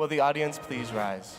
Will the audience please rise?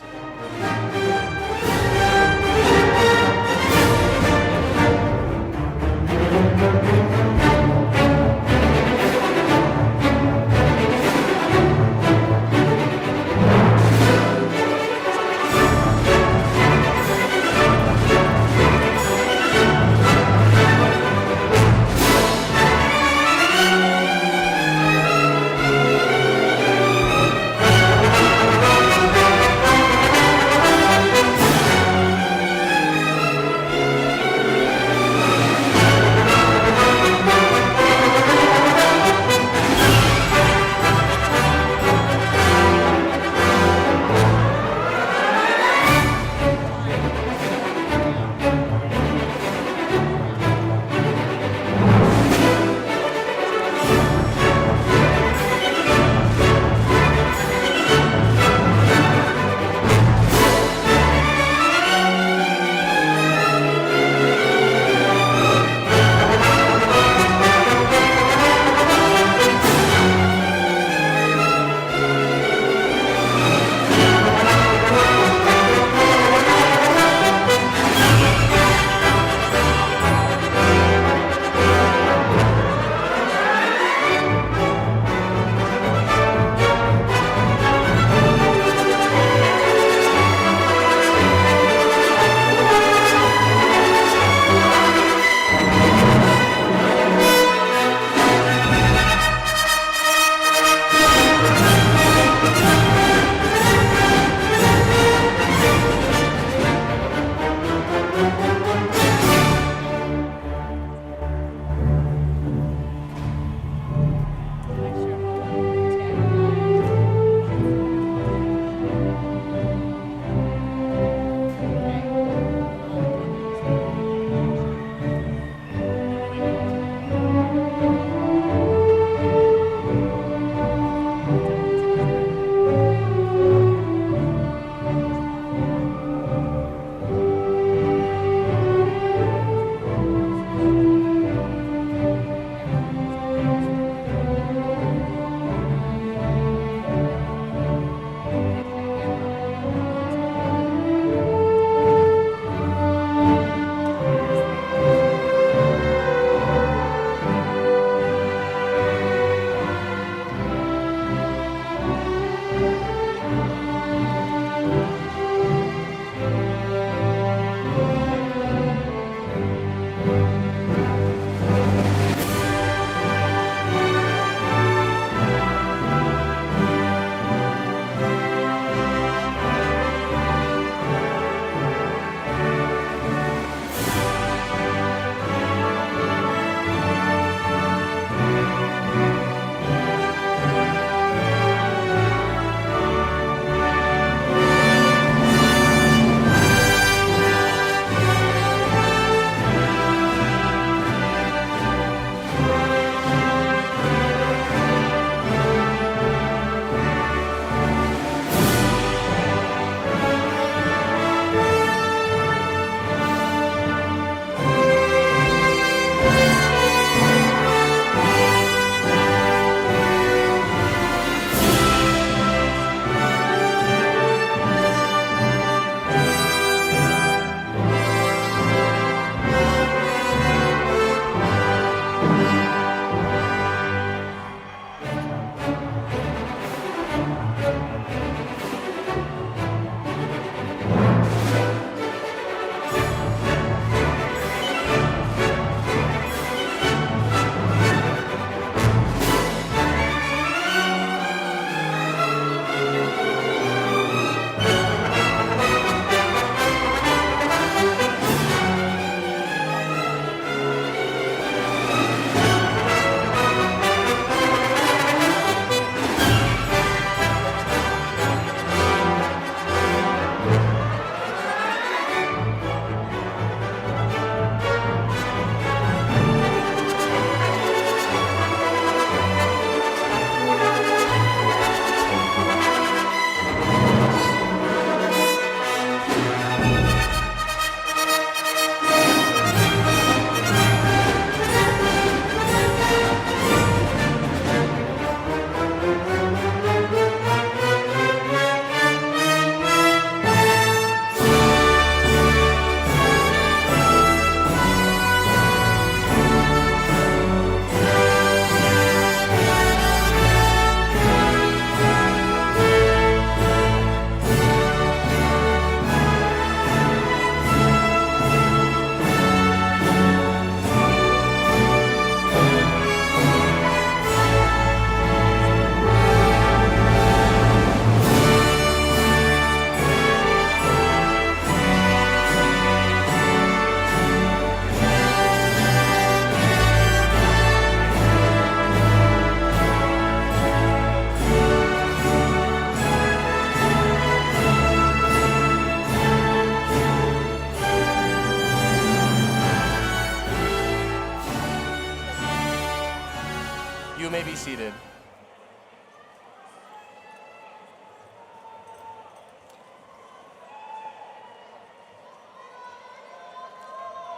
You may be seated.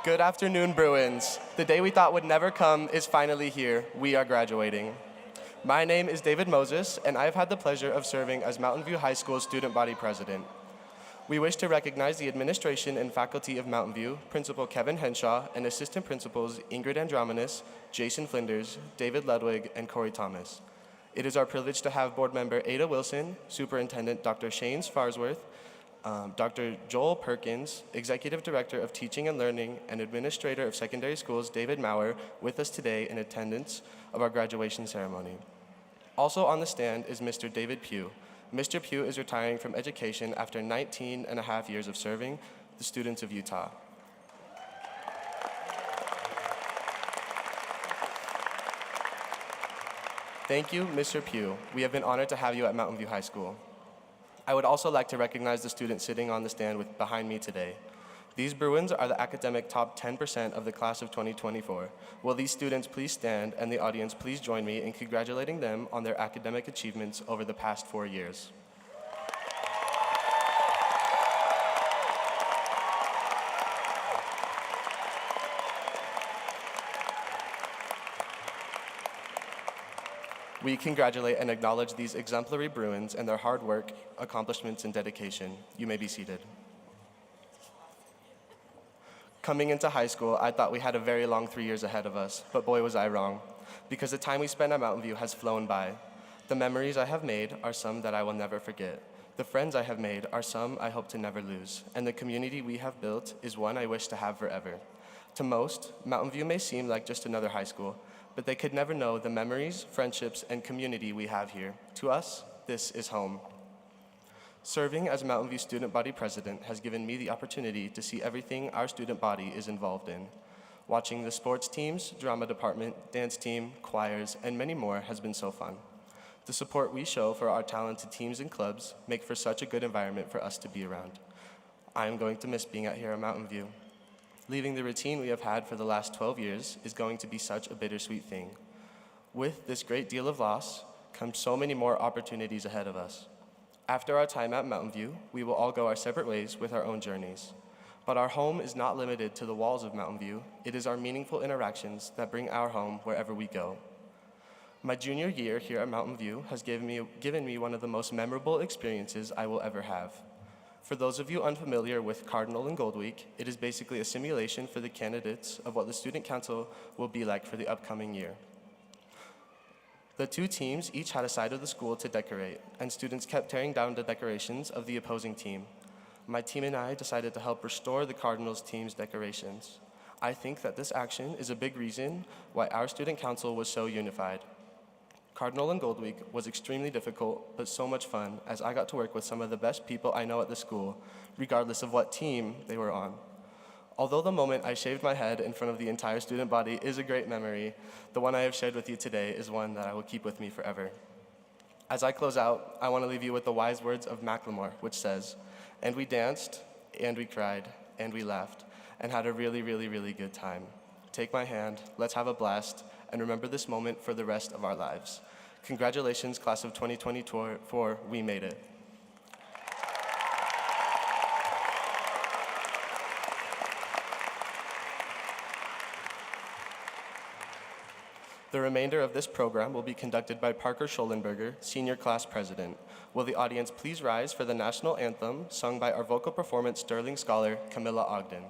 Good afternoon, Bruins. The day we thought would never come is finally here. We are graduating. My name is David Moses, and I've had the pleasure of serving as Mountain View High School Student Body President. We wish to recognize the administration and faculty of Mountain View, Principal Kevin Henshaw, and Assistant Principals Ingrid Andromenis, Jason Flinders, David Ludwig, and Corey Thomas. It is our privilege to have Board Member Ada Wilson, Superintendent Dr. Shane Farsworth, Dr. Joel Perkins, Executive Director of Teaching and Learning and Administrator of Secondary Schools David Maurer with us today in attendance of our graduation ceremony. Also on the stand is Mr. David Pugh. Mr. Pugh is retiring from education after 19 and a half years of serving the students of Utah. Thank you, Mr. Pugh. We have been honored to have you at Mountain View High School. I would also like to recognize the students sitting on the stand behind me today. These Bruins are the academic top 10% of the class of 2024. Will these students please stand, and the audience please join me in congratulating them on their academic achievements over the past 4 years. We congratulate and acknowledge these exemplary Bruins and their hard work, accomplishments, and dedication. You may be seated. Coming into high school, I thought we had a very long 3 years ahead of us, but boy was I wrong, because the time we spent at Mountain View has flown by. The memories I have made are some that I will never forget. The friends I have made are some I hope to never lose, and the community we have built is one I wish to have forever. To most, Mountain View may seem like just another high school, but they could never know the memories, friendships, and community we have here. To us, this is home. Serving as Mountain View Student Body President has given me the opportunity to see everything our student body is involved in. Watching the sports teams, drama department, dance team, choirs, and many more has been so fun. The support we show for our talented teams and clubs make for such a good environment for us to be around. I am going to miss being out here at Mountain View. Leaving the routine we have had for the last 12 years is going to be such a bittersweet thing. With this great deal of loss comes so many more opportunities ahead of us. After our time at Mountain View, we will all go our separate ways with our own journeys. But our home is not limited to the walls of Mountain View. It is our meaningful interactions that bring our home wherever we go. My junior year here at Mountain View has given me one of the most memorable experiences I will ever have. For those of you unfamiliar with Cardinal and Gold Week, it is basically a simulation for the candidates of what the Student Council will be like for the upcoming year. The two teams each had a side of the school to decorate, and students kept tearing down the decorations of the opposing team. My team and I decided to help restore the Cardinals team's decorations. I think that this action is a big reason why our Student Council was so unified. Cardinal and Gold Week was extremely difficult, but so much fun, as I got to work with some of the best people I know at the school, regardless of what team they were on. Although the moment I shaved my head in front of the entire student body is a great memory, the one I have shared with you today is one that I will keep with me forever. As I close out, I want to leave you with the wise words of Macklemore, which says, "And we danced, and we cried, and we laughed, and had a really, really, really good time. Take my hand, let's have a blast, and remember this moment for the rest of our lives." Congratulations, class of 2024, we made it. The remainder of this program will be conducted by Parker Schollenberger, Senior Class President. Will the audience please rise for the national anthem sung by our vocal performance Sterling Scholar, Camilla Ogden.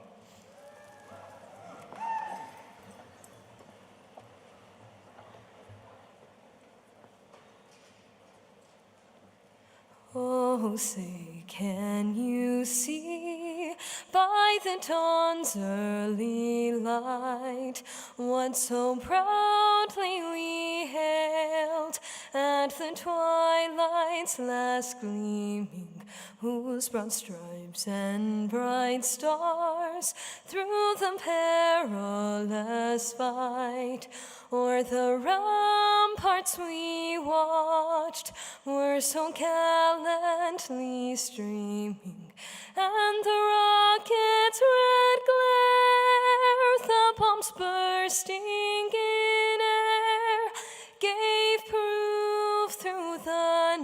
Oh, say, can you see by the dawn's early light what so proudly we hailed at the twilight's last gleaming, whose broad stripes and bright stars through the perilous fight o'er the ramparts we watched were so gallantly streaming, and the rocket's red glare, the bombs bursting in air, gave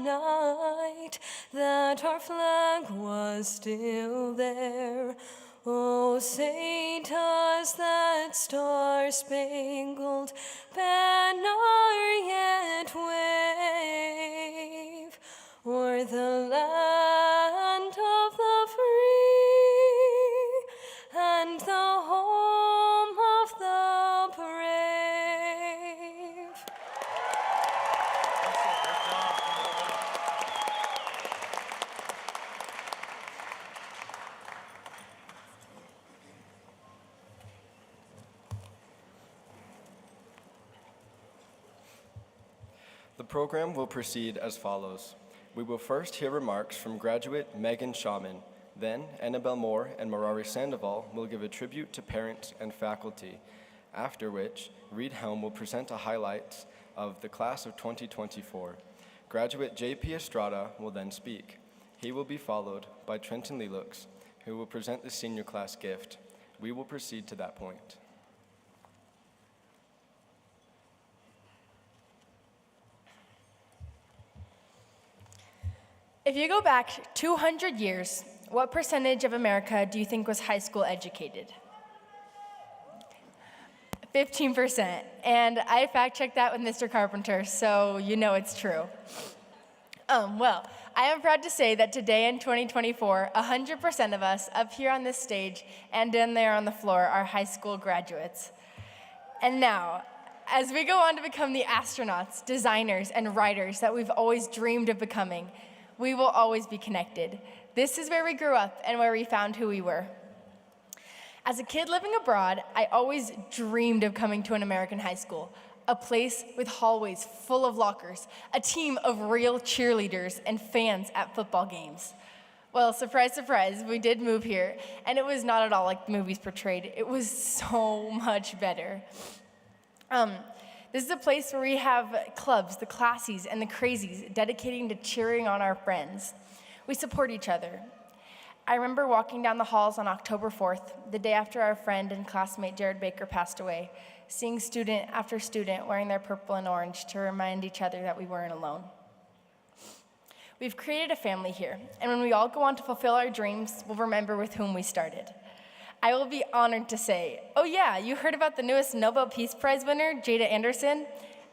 night that our flag was still there. Oh, say does that star-spangled banner yet wave o'er the land of the free and the home of the brave? The program will proceed as follows. We will first hear remarks from graduate Megan Shaman. Then, Annabelle Moore and Marari Sandoval will give a tribute to parents and faculty, after which Reed Helm will present a highlight of the class of 2024. Graduate J.P. Estrada will then speak. He will be followed by Trenton Lelux, who will present the senior class gift. We will proceed to that point. If you go back 200 years, what percentage of America do you think was high school educated? 15%. And I fact-checked that with Mr. Carpenter, so you know it's true. Well, I am proud to say that today in 2024, 100% of us up here on this stage and down there on the floor are high school graduates. And now, as we go on to become the astronauts, designers, and writers that we've always dreamed of becoming, we will always be connected. This is where we grew up and where we found who we were. As a kid living abroad, I always dreamed of coming to an American high school, a place with hallways full of lockers, a team of real cheerleaders, and fans at football games. Well, surprise, surprise, we did move here, and it was not at all like the movies portrayed. It was so much better. This is a place where we have clubs, the classies and the crazies, dedicating to cheering on our friends. We support each other. I remember walking down the halls on October 4th, the day after our friend and classmate Jared Baker passed away, seeing student after student wearing their purple and orange to remind each other that we weren't alone. We've created a family here, and when we all go on to fulfill our dreams, we'll remember with whom we started. I will be honored to say, oh yeah, you heard about the newest Nobel Peace Prize winner, Jada Anderson?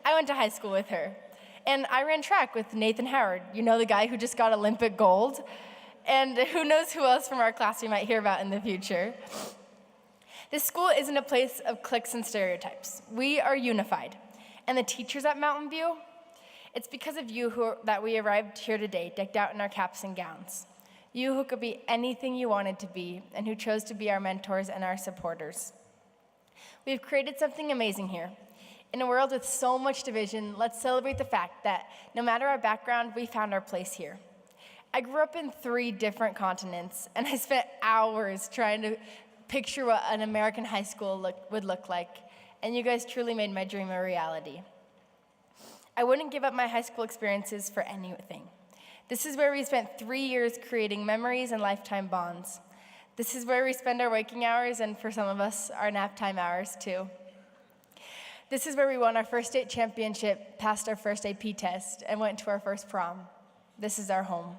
I went to high school with her. And I ran track with Nathan Howard, you know, the guy who just got Olympic gold? And who knows who else from our class we might hear about in the future. This school isn't a place of cliques and stereotypes. We are unified. And the teachers at Mountain View, it's because of you that we arrived here today, decked out in our caps and gowns. You who could be anything you wanted to be, and who chose to be our mentors and our supporters. We've created something amazing here. In a world with so much division, let's celebrate the fact that no matter our background, we found our place here. I grew up in 3 different continents, and I spent hours trying to picture what an American high school would look like, and you guys truly made my dream a reality. I wouldn't give up my high school experiences for anything. This is where we spent 3 years creating memories and lifetime bonds. This is where we spend our waking hours, and for some of us, our nap time hours too. This is where we won our first state championship, passed our first AP test, and went to our first prom. This is our home.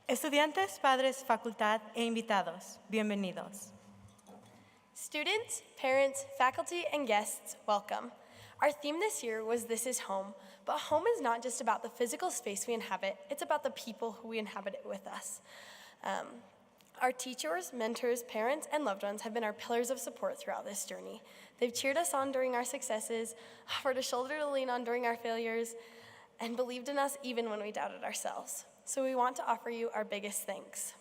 Estudiantes, padres, facultad e invitados, bienvenidos. Students, parents, faculty, and guests, welcome. Our theme this year was This is Home, but home is not just about the physical space we inhabit, it's about the people who we inhabit it with us. Our teachers, mentors, parents, and loved ones have been our pillars of support throughout this journey. They've cheered us on during our successes, offered a shoulder to lean on during our failures, and believed in us even when we doubted ourselves. So we want to offer you our biggest thanks.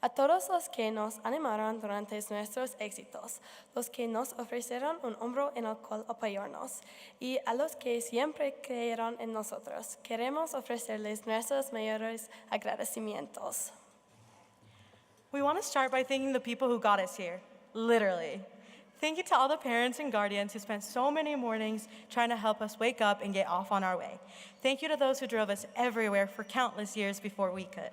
A todos los que nos animaron durante nuestros éxitos, los que nos ofrecieron un hombro en el cual apoyarnos, y a los que siempre creyeron en nosotros, queremos ofrecerles nuestros mayores agradecimientos. We want to start by thanking the people who got us here, literally. Thank you to all the parents and guardians who spent so many mornings trying to help us wake up and get off on our way. Thank you to those who drove us everywhere for countless years before we could.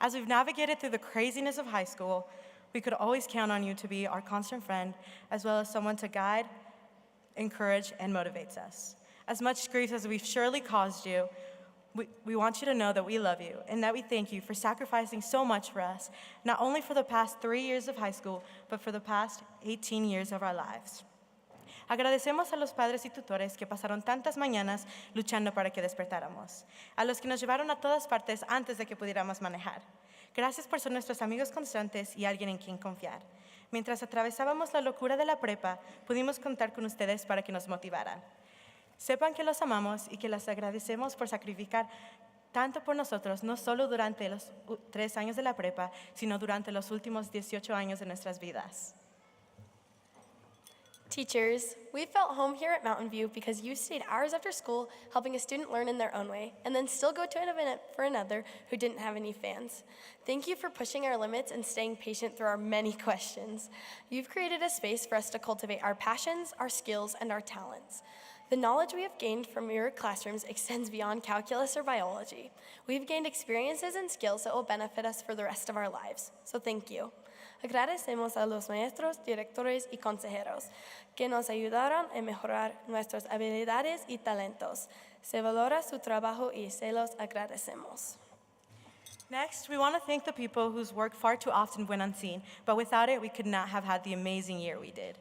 As we've navigated through the craziness of high school, we could always count on you to be our constant friend, as well as someone to guide, encourage, and motivates us. As much grief as we've surely caused you, we want you to know that we love you and that we thank you for sacrificing so much for us, not only for the past 3 years of high school, but for the past 18 years of our lives. Agradecemos a los padres y tutores que pasaron tantas mañanas luchando para que despertáramos, a los que nos llevaron a todas partes antes de que pudiéramos manejar. Gracias por ser nuestros amigos constantes y alguien en quien confiar. Mientras atravesábamos la locura de la prepa, pudimos contar con ustedes para que nos motivaran. Sepan que los amamos y que les agradecemos por sacrificar tanto por nosotros, no solo durante los 3 años de la prepa, sino durante los últimos 18 años de nuestras vidas. Teachers, we felt home here at Mountain View because you stayed hours after school helping a student learn in their own way, and then still go to an event for another who didn't have any fans. Thank you for pushing our limits and staying patient through our many questions. You've created a space for us to cultivate our passions, our skills, and our talents. The knowledge we have gained from your classrooms extends beyond calculus or biology. We've gained experiences and skills that will benefit us for the rest of our lives, so thank you. Agradecemos a los maestros, directores y consejeros que nos ayudaron a mejorar nuestras habilidades y talentos. Se valora su trabajo y se los agradecemos. Next, we want to thank the people whose work far too often went unseen, but without it, we could not have had the amazing year we did.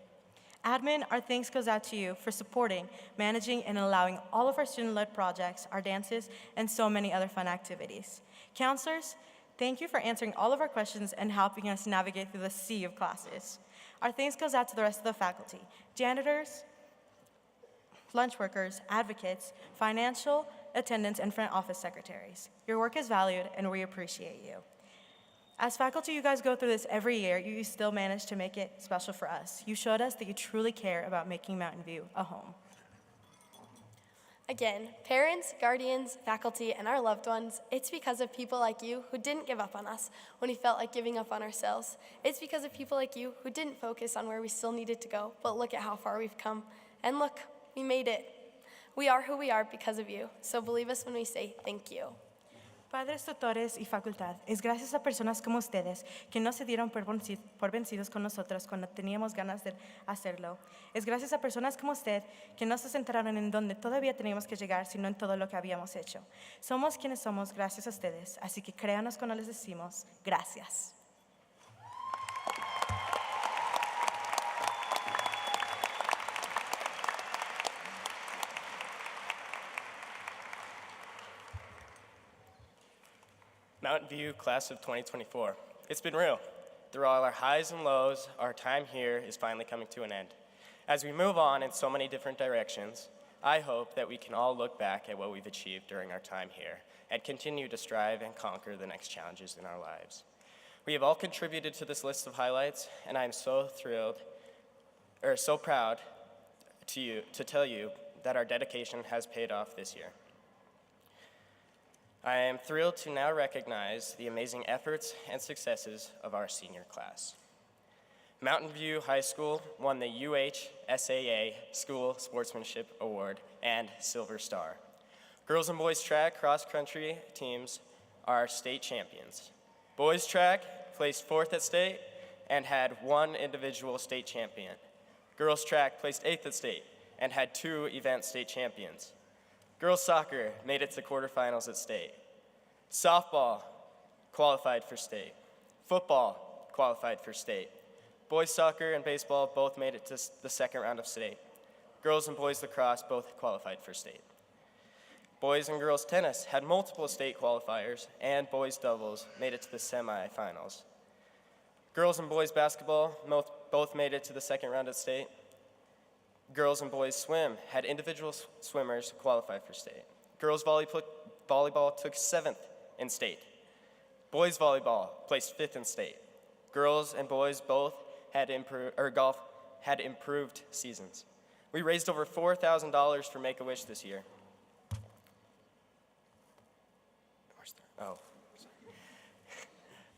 Admin, our thanks goes out to you for supporting, managing, and allowing all of our student-led projects, our dances, and so many other fun activities. Counselors, thank you for answering all of our questions and helping us navigate through the sea of classes. Our thanks goes out to the rest of the faculty, janitors, lunch workers, advocates, financial, attendants, and front office secretaries. Your work is valued, and we appreciate you. As faculty, you guys go through this every year, you still manage to make it special for us. You showed us that you truly care about making Mountain View a home. Again, parents, guardians, faculty, and our loved ones, it's because of people like you who didn't give up on us when we felt like giving up on ourselves. It's because of people like you who didn't focus on where we still needed to go, but look at how far we've come. And look, we made it. We are who we are because of you, so believe us when we say thank you. Padres, tutores y facultad, es gracias a personas como ustedes que no se dieron por vencidos con nosotros cuando teníamos ganas de hacerlo. Es gracias a personas como usted que no se centraron en donde todavía teníamos que llegar, sino en todo lo que habíamos hecho. Somos quienes somos gracias a ustedes, así que créanos cuando les decimos gracias. Mountain View Class of 2024. It's been real. Through all our highs and lows, our time here is finally coming to an end. As we move on in so many different directions, I hope that we can all look back at what we've achieved during our time here and continue to strive and conquer the next challenges in our lives. We have all contributed to this list of highlights, and I'm so proud to tell you that our dedication has paid off this year. I am thrilled to now recognize the amazing efforts and successes of our senior class. Mountain View High School won the UHSAA School Sportsmanship Award and Silver Star. Girls and boys track cross-country teams are state champions. Boys track placed 4th at state and had 1 individual state champion. Girls track placed 8th at state and had 2 event state champions. Girls soccer made it to quarterfinals at state. Softball qualified for state. Football qualified for state. Boys soccer and baseball both made it to the second round of state. Girls and boys lacrosse both qualified for state. Boys and girls tennis had multiple state qualifiers, and boys doubles made it to the semifinals. Girls and boys basketball both made it to the second round of state. Girls and boys swim had individual swimmers qualify for state. Girls volleyball took 7th in state. Boys volleyball placed 5th in state. Girls and boys both had golf had improved seasons. We raised over $4,000 for Make-A-Wish this year.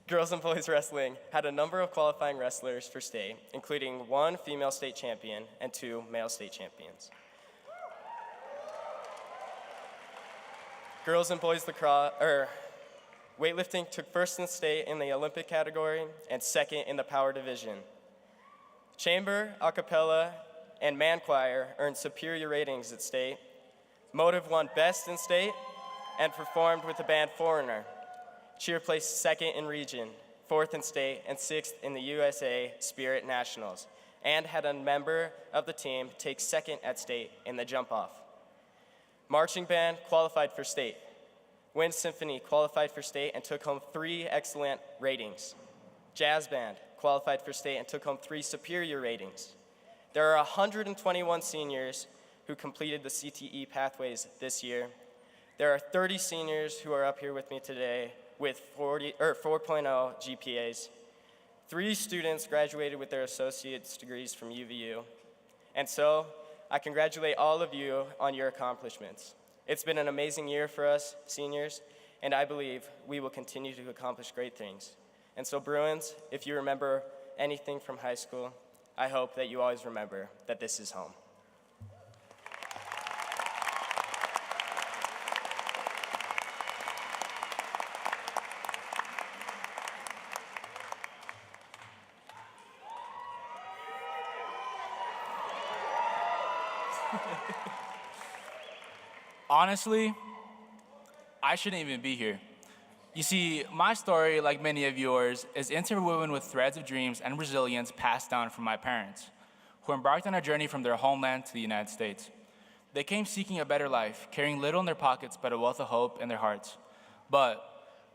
Girls and boys wrestling had a number of qualifying wrestlers for state, including 1 female state champion and 2 male state champions. Girls and boys lacrosse, Weightlifting took first in the state in the Olympic category and second in the power division. Chamber, a cappella, and man choir earned superior ratings at state. Motive won best in state and performed with the band Foreigner. Cheer placed second in region, fourth in state, and sixth in the USA Spirit Nationals, and had a member of the team take second at state in the jump-off. Marching band qualified for state. Wind Symphony qualified for state and took home 3 excellent ratings. Jazz band qualified for state and took home 3 superior ratings. There are 121 seniors who completed the CTE pathways this year. There are 30 seniors who are up here with me today with 4.0 GPAs. 3 students graduated with their associate's degrees from UVU. And so, I congratulate all of you on your accomplishments. It's been an amazing year for us seniors, and I believe we will continue to accomplish great things. And so Bruins, if you remember anything from high school, I hope that you always remember that this is home. Honestly, I shouldn't even be here. You see, my story, like many of yours, is interwoven with threads of dreams and resilience passed down from my parents, who embarked on a journey from their homeland to the United States. They came seeking a better life, carrying little in their pockets but a wealth of hope in their hearts. But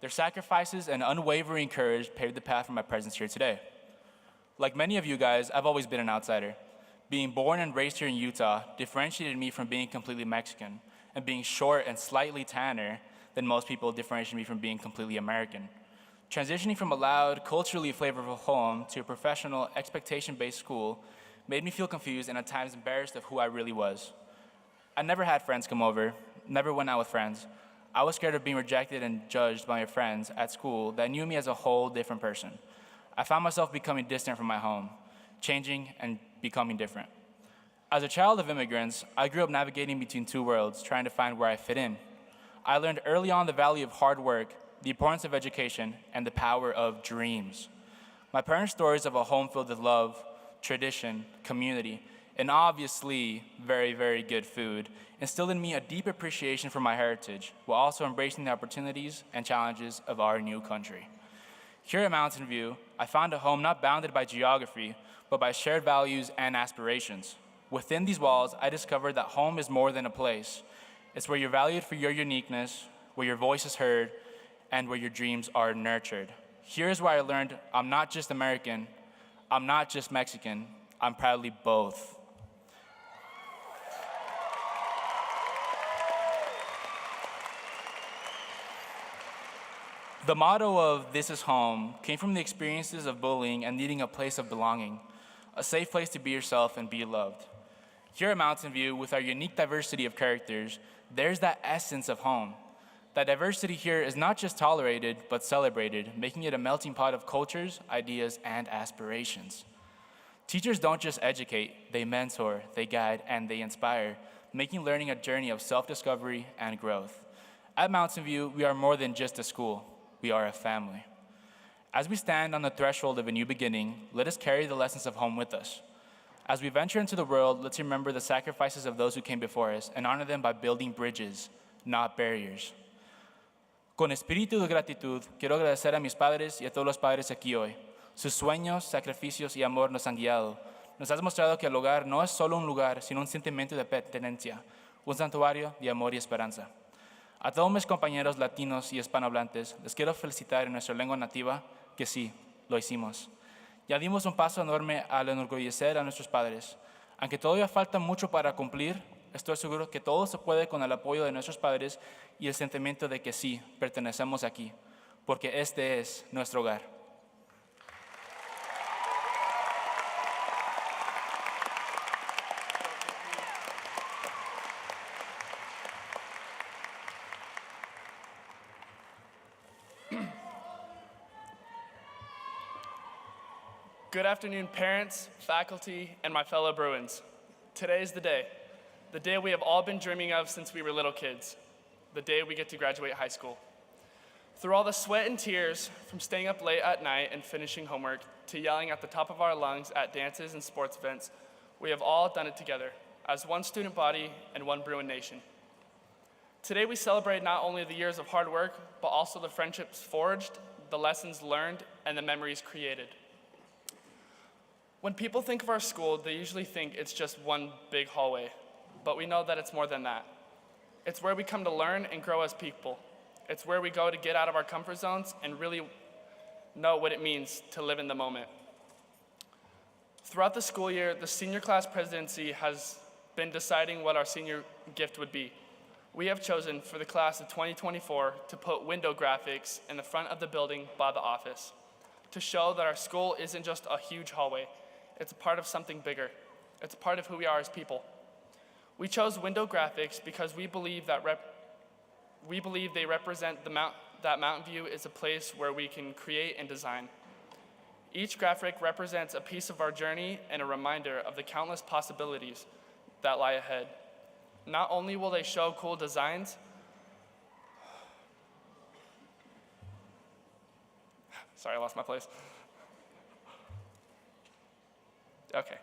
their sacrifices and unwavering courage paved the path for my presence here today. Like many of you guys, I've always been an outsider. Being born and raised here in Utah differentiated me from being completely Mexican, and being short and slightly tanner than most people differentiate me from being completely American. Transitioning from a loud, culturally flavorful home to a professional, expectation-based school made me feel confused and at times embarrassed of who I really was. I never had friends come over, never went out with friends. I was scared of being rejected and judged by my friends at school that knew me as a whole different person. I found myself becoming distant from my home, changing and becoming different. As a child of immigrants, I grew up navigating between 2 worlds, trying to find where I fit in. I learned early on the value of hard work, the importance of education, and the power of dreams. My parents' stories of a home filled with love, tradition, community, and obviously very, very good food instilled in me a deep appreciation for my heritage, while also embracing the opportunities and challenges of our new country. Here at Mountain View, I found a home not bounded by geography, but by shared values and aspirations. Within these walls, I discovered that home is more than a place. It's where you're valued for your uniqueness, where your voice is heard, and where your dreams are nurtured. Here's where I learned I'm not just American, I'm not just Mexican, I'm proudly both. The motto of "This is home" came from the experiences of bullying and needing a place of belonging, a safe place to be yourself and be loved. Here at Mountain View, with our unique diversity of characters, there's that essence of home. That diversity here is not just tolerated, but celebrated, making it a melting pot of cultures, ideas, and aspirations. Teachers don't just educate, they mentor, they guide, and they inspire, making learning a journey of self-discovery and growth. At Mountain View, we are more than just a school, we are a family. As we stand on the threshold of a new beginning, let us carry the lessons of home with us. As we venture into the world, let's remember the sacrifices of those who came before us and honor them by building bridges, not barriers. Con espíritu de gratitud, quiero agradecer a mis padres y a todos los padres aquí hoy. Sus sueños, sacrificios y amor nos han guiado. Nos has mostrado que el hogar no es solo un lugar, sino un sentimiento de pertenencia, un santuario de amor y esperanza. A todos mis compañeros latinos y hispanohablantes, les quiero felicitar en nuestra lengua nativa que sí, lo hicimos. Ya dimos un paso enorme al enorgullecer a nuestros padres. Aunque todavía falta mucho para cumplir, estoy seguro que todo se puede con el apoyo de nuestros padres y el sentimiento de que sí, pertenecemos aquí, porque este es nuestro hogar. Good afternoon, parents, faculty, and my fellow Bruins. Today is the day we have all been dreaming of since we were little kids, the day we get to graduate high school. Through all the sweat and tears, from staying up late at night and finishing homework, to yelling at the top of our lungs at dances and sports events, we have all done it together, as one student body and one Bruin Nation. Today we celebrate not only the years of hard work, but also the friendships forged, the lessons learned, and the memories created. When people think of our school, they usually think it's just one big hallway, but we know that it's more than that. It's where we come to learn and grow as people. It's where we go to get out of our comfort zones and really know what it means to live in the moment. Throughout the school year, the senior class presidency has been deciding what our senior gift would be. We have chosen for the class of 2024 to put window graphics in the front of the building by the office to show that our school isn't just a huge hallway. It's a part of something bigger. It's a part of who we are as people. We chose window graphics because we believe they represent that Mountain View is a place where we can create and design. Each graphic represents a piece of our journey and a reminder of the countless possibilities that lie ahead. Not only will they show cool designs, sorry, I lost my place. Okay.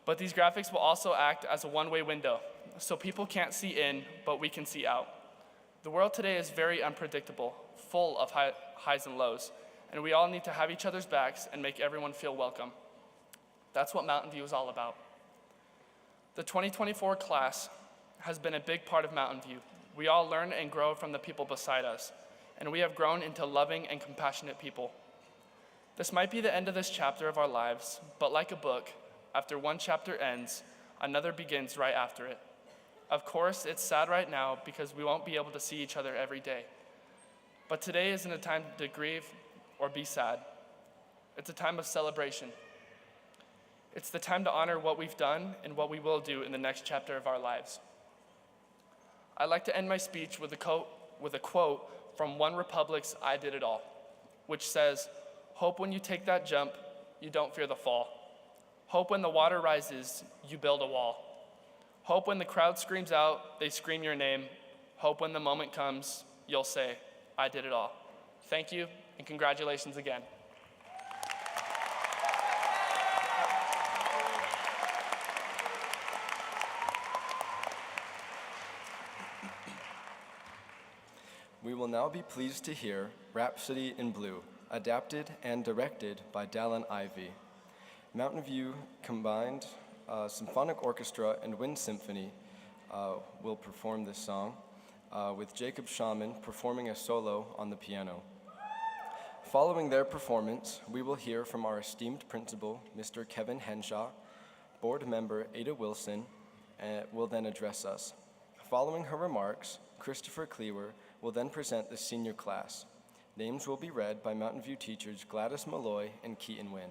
But these graphics will also act as a one-way window, so people can't see in, but we can see out. The world today is very unpredictable, full of highs and lows, and we all need to have each other's backs and make everyone feel welcome. That's what Mountain View is all about. The 2024 class has been a big part of Mountain View. We all learn and grow from the people beside us, and we have grown into loving and compassionate people. This might be the end of this chapter of our lives, but like a book, after one chapter ends, another begins right after it. Of course, it's sad right now because we won't be able to see each other every day. But today isn't a time to grieve or be sad. It's a time of celebration. It's the time to honor what we've done and what we will do in the next chapter of our lives. I'd like to end my speech with a quote from One Republic's I Did It All, which says, "Hope when you take that jump, you don't fear the fall. Hope when the water rises, you build a wall. Hope when the crowd screams out, they scream your name. Hope when the moment comes, you'll say, I did it all." Thank you, and congratulations again. We will now be pleased to hear Rhapsody in Blue, adapted and directed by Dallin Ivey. Mountain View Combined Symphonic Orchestra and Wind Symphony will perform this song, with Jacob Shaman performing a solo on the piano. Following their performance, we will hear from our esteemed principal, Mr. Kevin Henshaw. Board member Ada Wilson will then address us. Following her remarks, Christopher Cleaver will then present the senior class. Names will be read by Mountain View teachers Gladys Malloy and Keaton Wynn.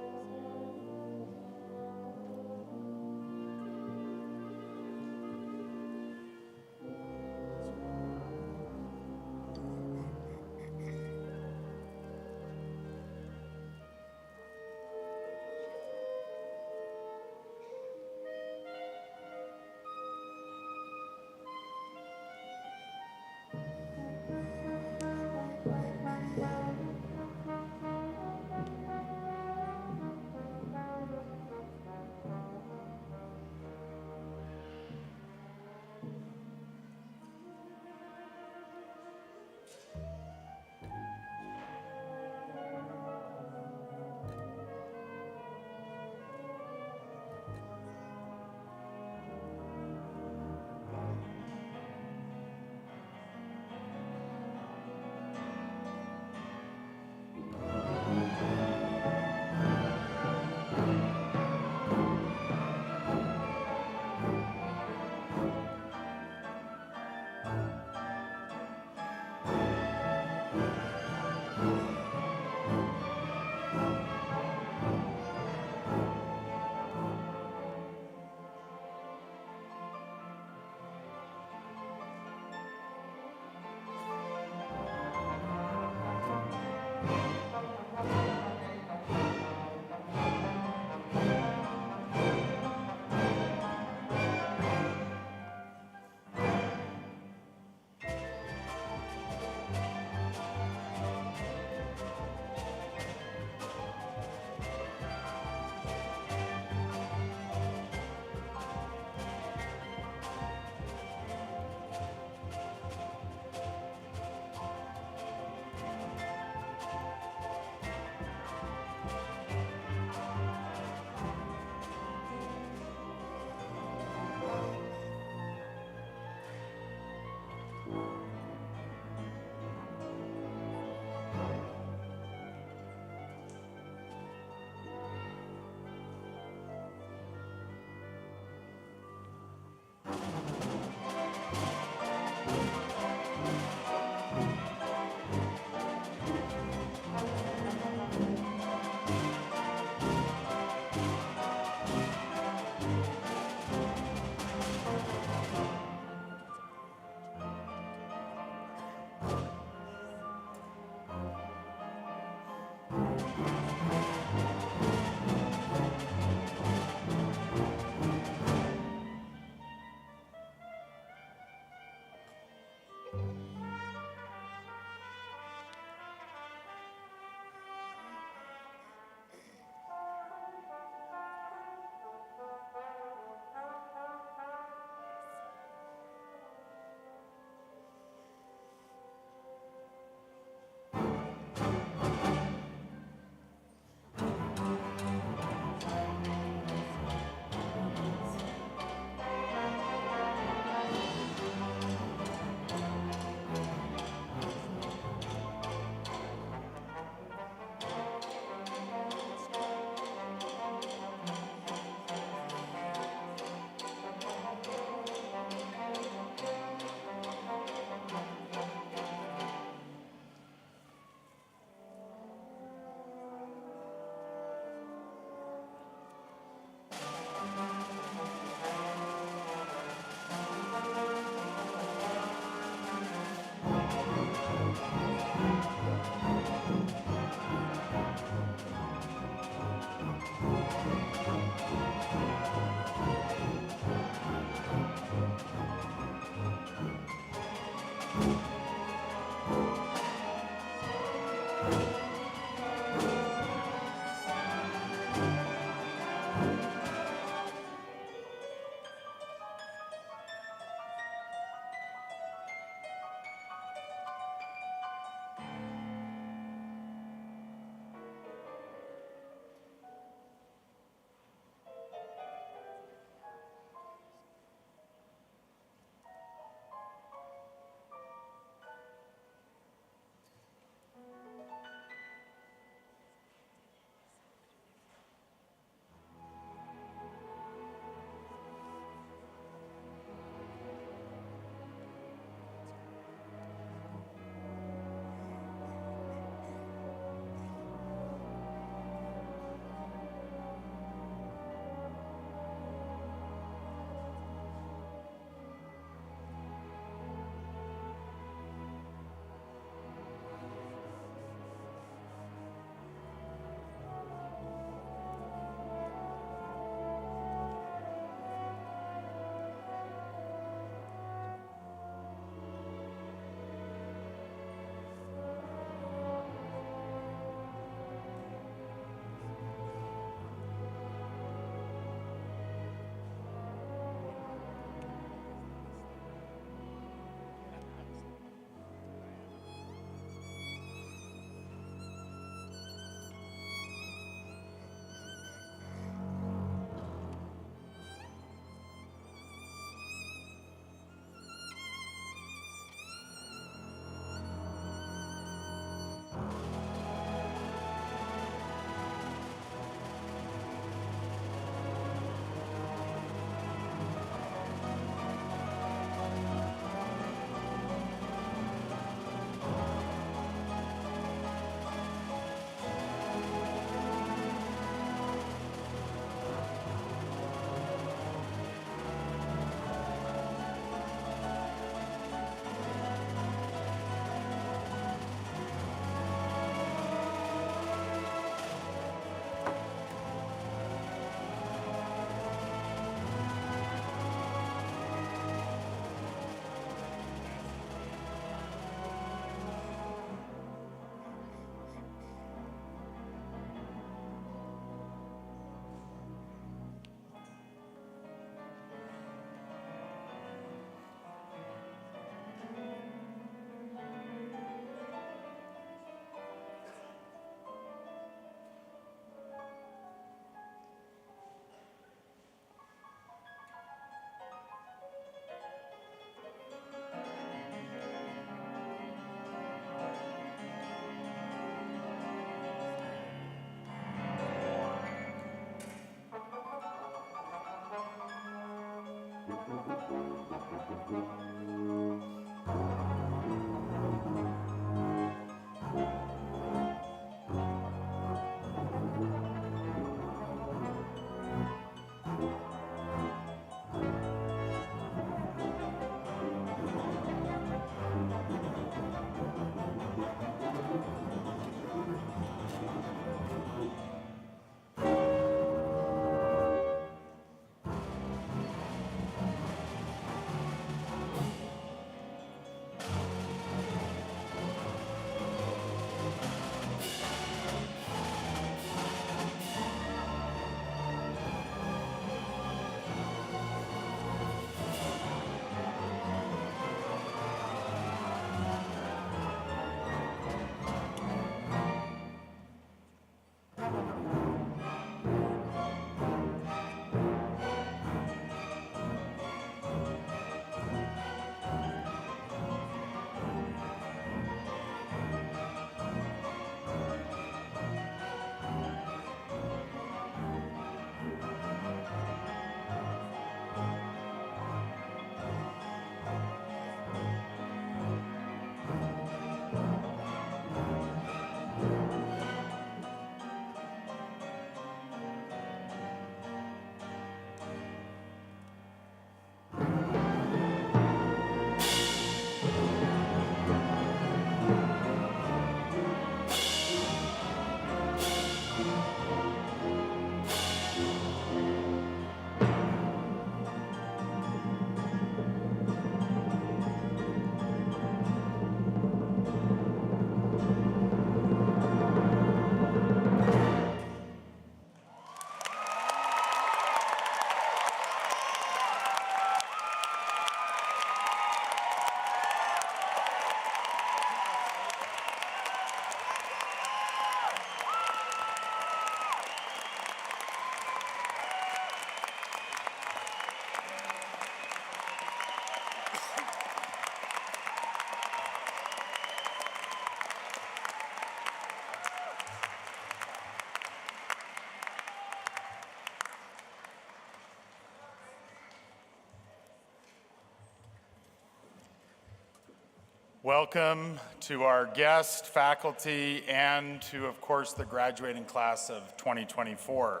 Welcome to our guests, faculty, and to, of course, the graduating class of 2024.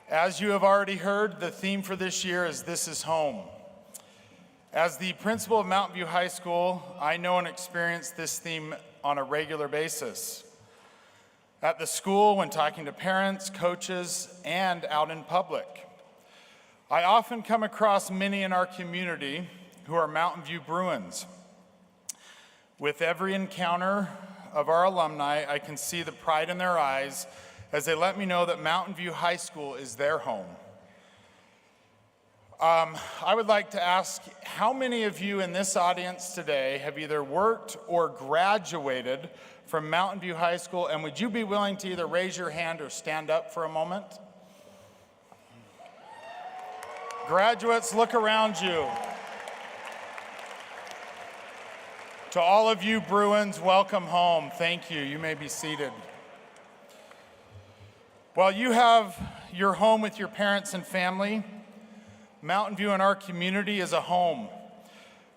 As you have already heard, the theme for this year is This is Home. As the principal of Mountain View High School, I know and experience this theme on a regular basis. At the school, when talking to parents, coaches, and out in public. I often come across many in our community who are Mountain View Bruins. With every encounter of our alumni, I can see the pride in their eyes as they let me know that Mountain View High School is their home. I would like to ask, how many of you in this audience today have either worked or graduated from Mountain View High School, and would you be willing to either raise your hand or stand up for a moment? Graduates, look around you. To all of you Bruins, welcome home. Thank you. You may be seated. While you have your home with your parents and family, Mountain View in our community is a home.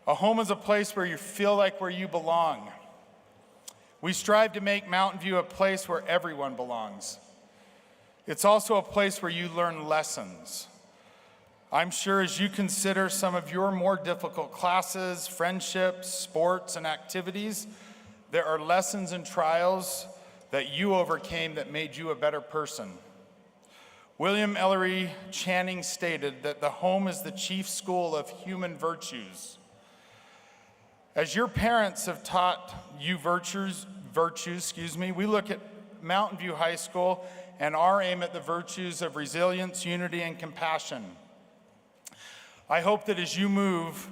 A home is a place where you feel like where you belong. We strive to make Mountain View a place where everyone belongs. It's also a place where you learn lessons. I'm sure as you consider some of your more difficult classes, friendships, sports, and activities, there are lessons and trials that you overcame that made you a better person. William Ellery Channing stated that the home is the chief school of human virtues. As your parents have taught you virtues, we look at Mountain View High School and our aim at the virtues of resilience, unity, and compassion. I hope that as you move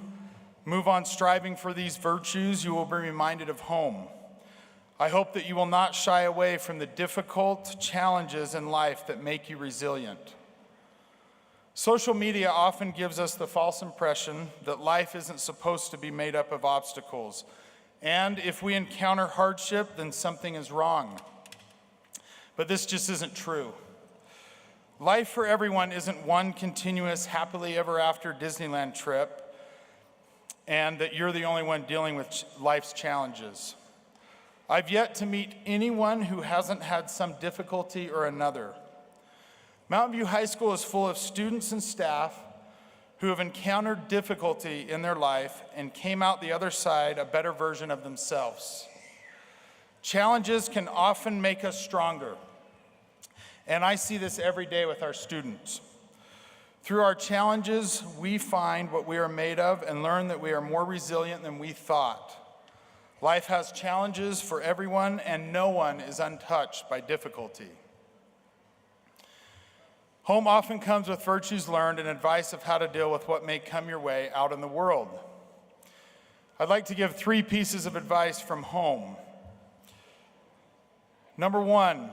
on striving for these virtues, you will be reminded of home. I hope that you will not shy away from the difficult challenges in life that make you resilient. Social media often gives us the false impression that life isn't supposed to be made up of obstacles, and if we encounter hardship, then something is wrong. But this just isn't true. Life for everyone isn't one continuous happily ever after Disneyland trip, and that you're the only one dealing with life's challenges. I've yet to meet anyone who hasn't had some difficulty or another. Mountain View High School is full of students and staff who have encountered difficulty in their life and came out the other side a better version of themselves. Challenges can often make us stronger. And I see this every day with our students. Through our challenges, we find what we are made of and learn that we are more resilient than we thought. Life has challenges for everyone, and no one is untouched by difficulty. Home often comes with virtues learned and advice of how to deal with what may come your way out in the world. I'd like to give 3 pieces of advice from home. Number 1,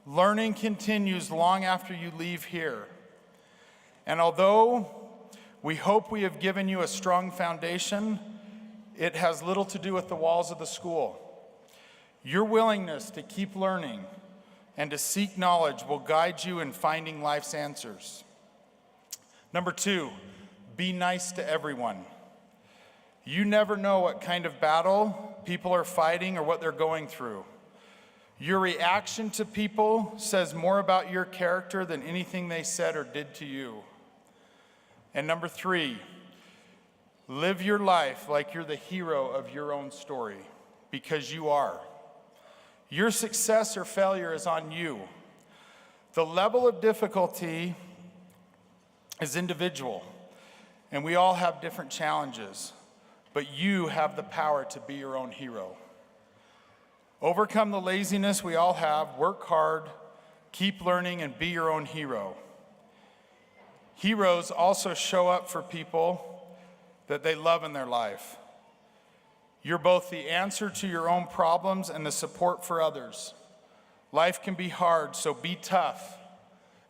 learning continues long after you leave here. And although we hope we have given you a strong foundation, it has little to do with the walls of the school. Your willingness to keep learning and to seek knowledge will guide you in finding life's answers. Number 2, be nice to everyone. You never know what kind of battle people are fighting or what they're going through. Your reaction to people says more about your character than anything they said or did to you. And number 3, live your life like you're the hero of your own story, because you are. Your success or failure is on you. The level of difficulty is individual, and we all have different challenges, but you have the power to be your own hero. Overcome the laziness we all have, work hard, keep learning, and be your own hero. Heroes also show up for people that they love in their life. You're both the answer to your own problems and the support for others. Life can be hard, so be tough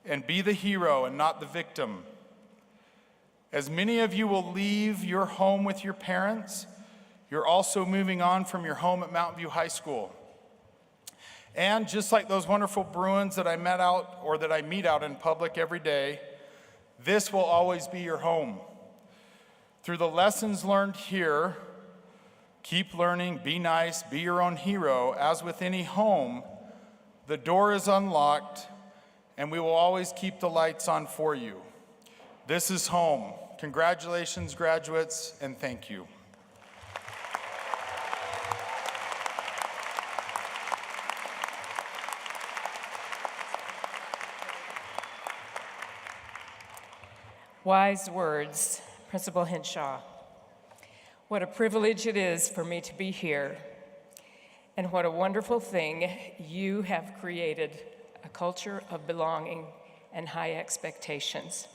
and be the hero and not the victim. As many of you will leave your home with your parents, you're also moving on from your home at Mountain View High School. And just like those wonderful Bruins that I met out or that I meet out in public every day, this will always be your home. Through the lessons learned here, Keep learning, be nice, be your own hero. As with any home, the door is unlocked, and we will always keep the lights on for you. This is home. Congratulations, graduates, and thank you. Wise words, Principal Henshaw. What a privilege it is for me to be here, and what a wonderful thing you have created, a culture of belonging and high expectations.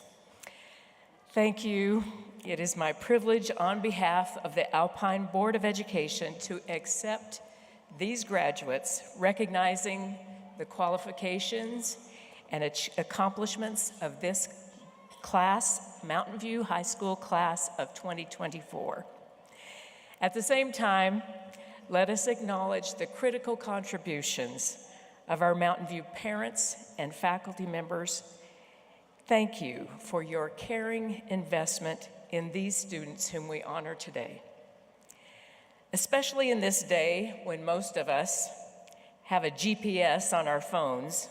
Thank you. It is my privilege on behalf of the Alpine Board of Education to accept these graduates, recognizing the qualifications and accomplishments of this class, Mountain View High School class of 2024. At the same time, let us acknowledge the critical contributions of our Mountain View parents and faculty members. Thank you for your caring investment in these students whom we honor today. Especially in this day when most of us have a GPS on our phones,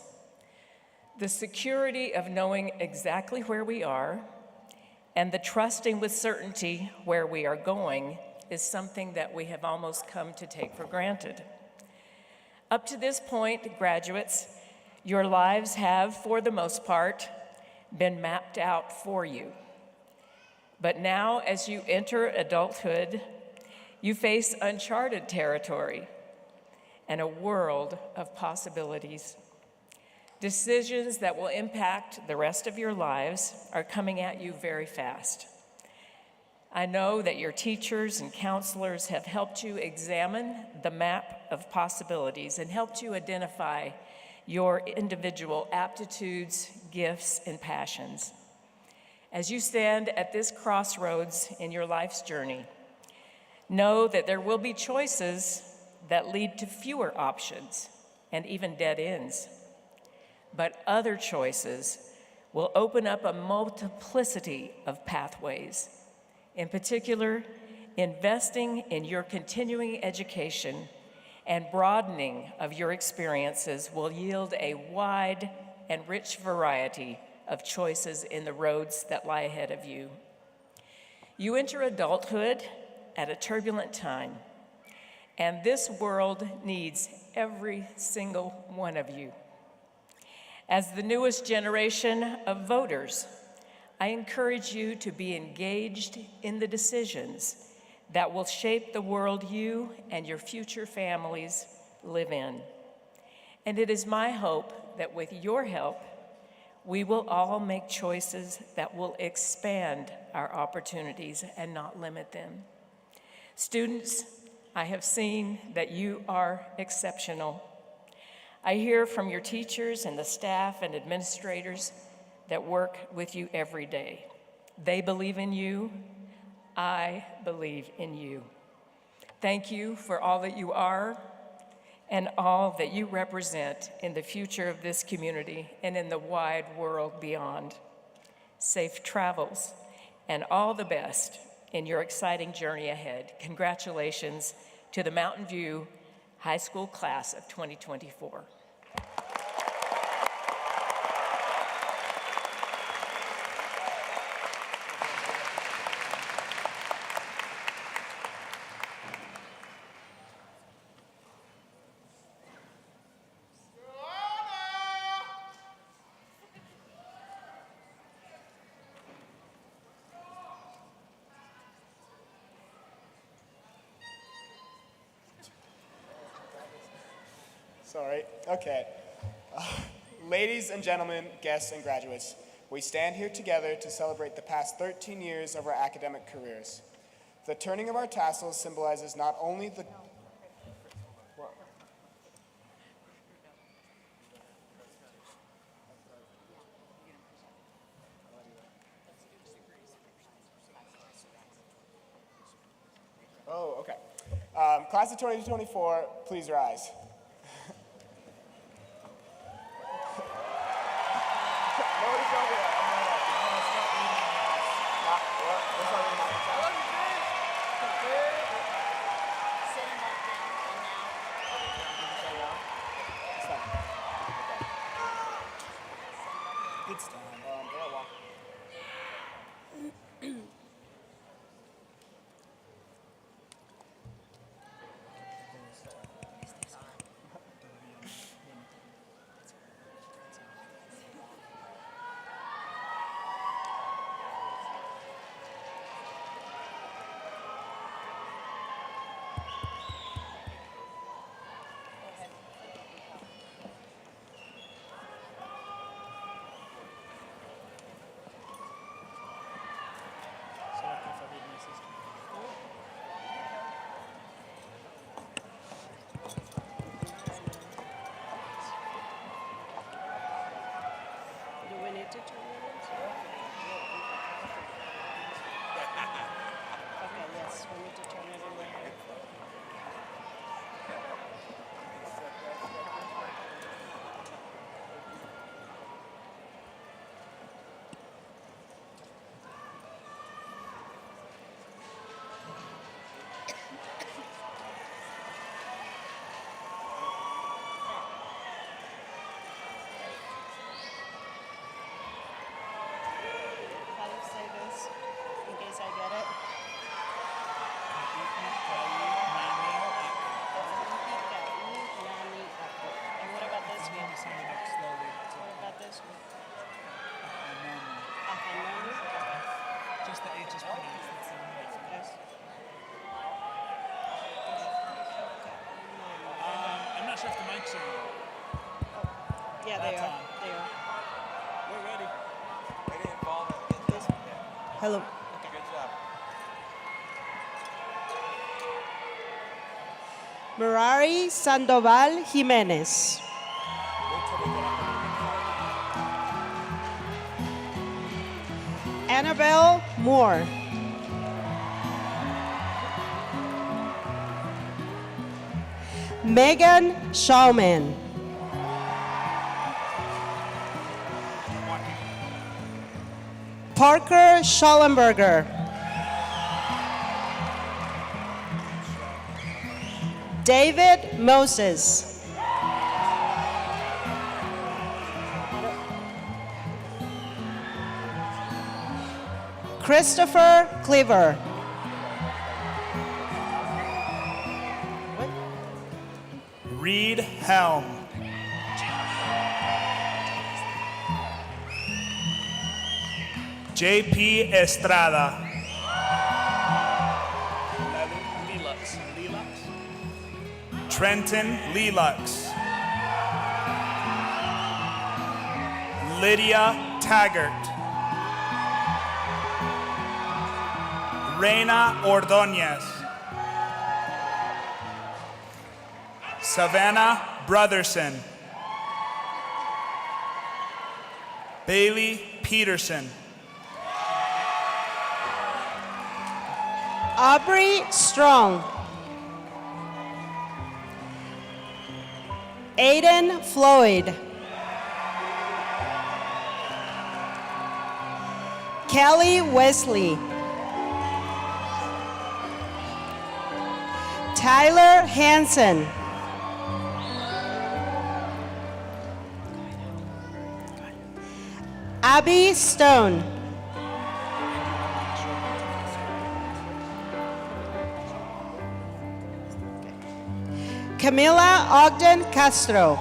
the security of knowing exactly where we are and the trusting with certainty where we are going is something that we have almost come to take for granted. Up to this point, graduates, your lives have, for the most part, been mapped out for you. But now, as you enter adulthood, you face uncharted territory and a world of possibilities. Decisions that will impact the rest of your lives are coming at you very fast. I know that your teachers and counselors have helped you examine the map of possibilities and helped you identify your individual aptitudes, gifts, and passions. As you stand at this crossroads in your life's journey, know that there will be choices that lead to fewer options and even dead ends. But other choices will open up a multiplicity of pathways. In particular, investing in your continuing education and broadening of your experiences will yield a wide and rich variety of choices in the roads that lie ahead of you. You enter adulthood at a turbulent time, and this world needs every single one of you. As the newest generation of voters, I encourage you to be engaged in the decisions that will shape the world you and your future families live in. And it is my hope that with your help, we will all make choices that will expand our opportunities and not limit them. Students, I have seen that you are exceptional. I hear from your teachers and the staff and administrators that work with you every day. They believe in you. I believe in you. Thank you for all that you are and all that you represent in the future of this community and in the wide world beyond. Safe travels and all the best in your exciting journey ahead. Congratulations to the Mountain View High School class of 2024. Sorry. Okay. Ladies and gentlemen, guests and graduates, we stand here together to celebrate the past 13 years of our academic careers. The turning of our tassels symbolizes not only the... Oh, okay. Class of 2024, please rise. Good stuff. Do we need to turn it on? Okay, yes, we need to turn it in right here. How do you say this in case I get it? And what about this one? What about this one? Afanoni? Just the H is pronounced. Yes. I'm not sure if the mics are. Yeah, they are. They are. We're ready. Hello. Good job. Merari Sandoval Jimenez. Annabelle Moore. Megan Schauman. Parker Schallenberger. David Moses. Christopher Cleaver. Reed Helm. JP Estrada. Trenton Lelux. Lydia Taggart. Reina Ordonez. Savannah Brotherson. Bailey Peterson. Aubrey Strong. Aiden Floyd. Kelly Wesley. Tyler Hansen. Abby Stone. Camila Ogden Castro.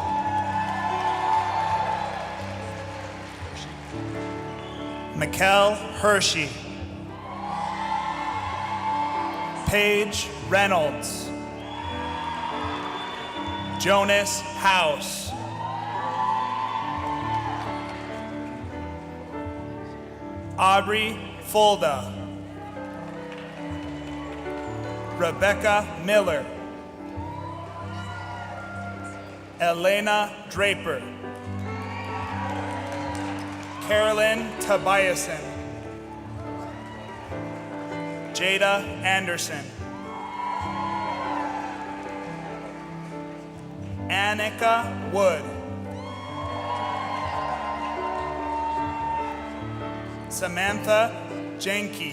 Mikkel Hershey. Paige Reynolds. Jonas House. Aubrey Fulda. Rebecca Miller. Elena Draper. Carolyn Tobiasen. Jada Anderson. Annika Wood. Samantha Jenke.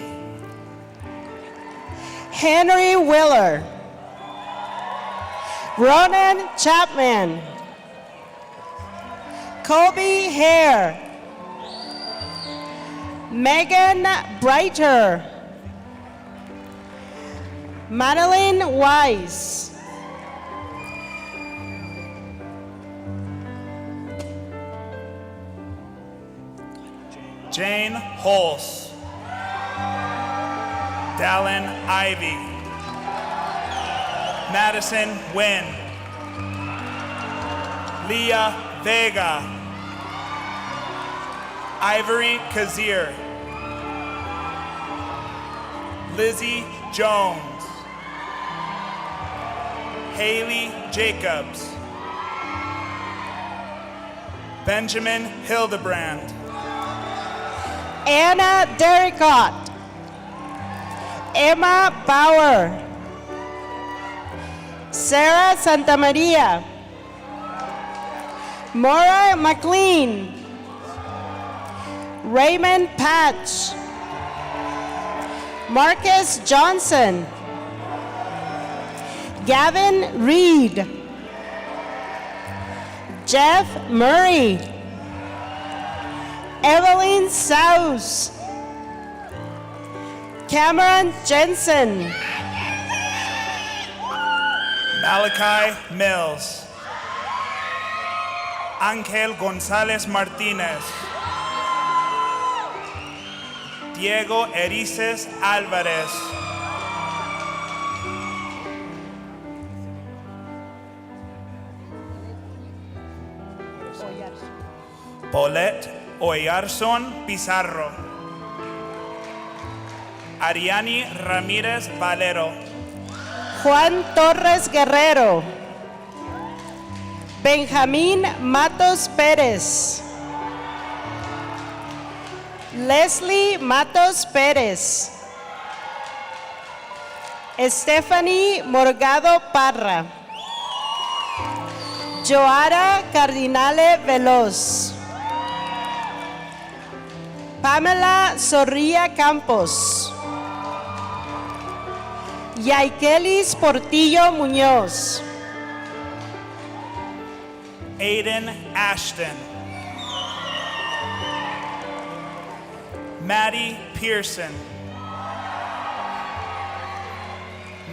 Henry Willer. Ronan Chapman. Kobe Hare. Megan Brighter. Madeline Wise. Jane Holz. Dallin Ivy. Madison Wynn. Leah Vega. Ivory Kazir. Lizzie Jones. Haley Jacobs. Benjamin Hildebrand. Anna Derricott. Emma Bauer. Sarah Santamaria. Maura McLean. Raymond Patch. Marcus Johnson. Gavin Reed. Jeff Murray. Evelyn Saus. Cameron Jensen. Malachi Mills. Ángel González Martínez. Diego Erices Álvarez. Paulette Oyarson Pizarro. Ariani Ramírez Valero. Juan Torres Guerrero. Benjamín Matos Pérez. Leslie Matos Pérez. Stephanie Morgado Parra. Joara Cardinale Veloz. Pamela Zorrilla Campos. Yaikelis Portillo Muñoz. Aiden Ashton. Maddie Pearson.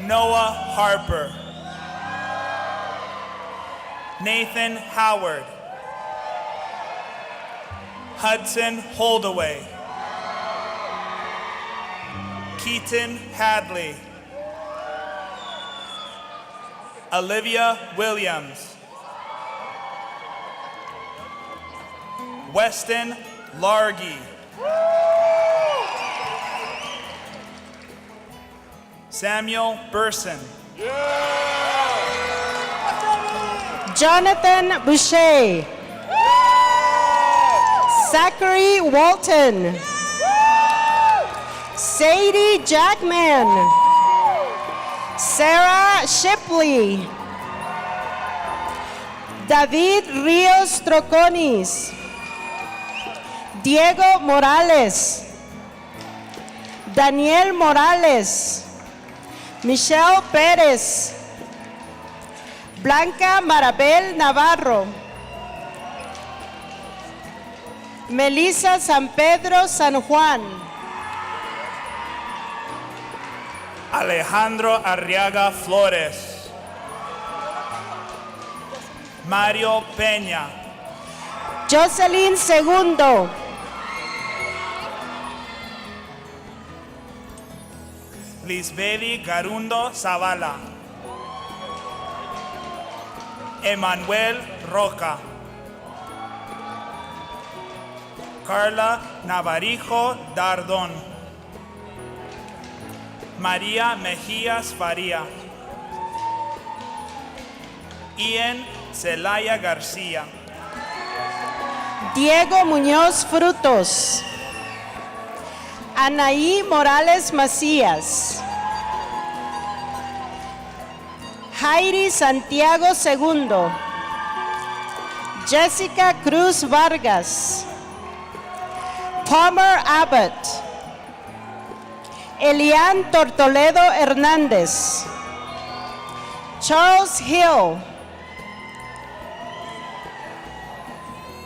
Noah Harper. Nathan Howard. Hudson Holdaway. Keaton Hadley. Olivia Williams. Weston Largy. Samuel Burson. Jonathan Boucher. Zachary Walton. Sadie Jackman. Sarah Shipley. David Rios Troconis. Diego Morales. Daniel Morales. Michelle Pérez. Blanca Marabel Navarro. Melissa San Pedro San Juan. Alejandro Arriaga Flores. Mario Peña. Jocelyn Segundo. Lisbeth Garundo Zavala. Emanuel Roca. Carla Navarijo Dardón. María Mejías Faría. Ian Celaya García. Diego Muñoz Frutos. Anaí Morales Macías. Jairi Santiago Segundo. Jessica Cruz Vargas. Palmer Abbott. Elian Tortoledo Hernández. Charles Hill.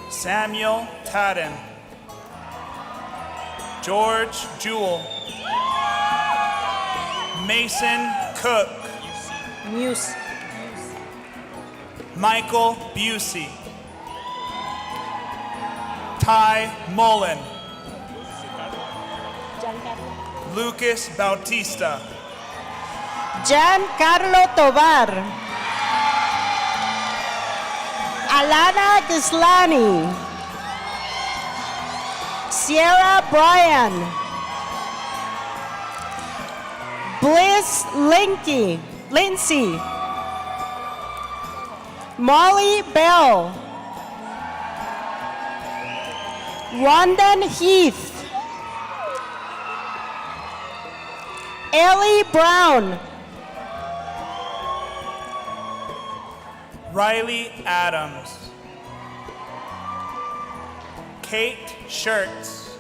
Samuel Tadden. George Jewell, Mason Cook, Muse. Michael Busey, Ty Mullen, Lucas Bautista, Giancarlo Tovar, Alana Gislani, Sierra Bryan, Bliss Lindsay, Molly Bell, Rondon Heath, Ellie Brown, Riley Adams, Kate Schertz,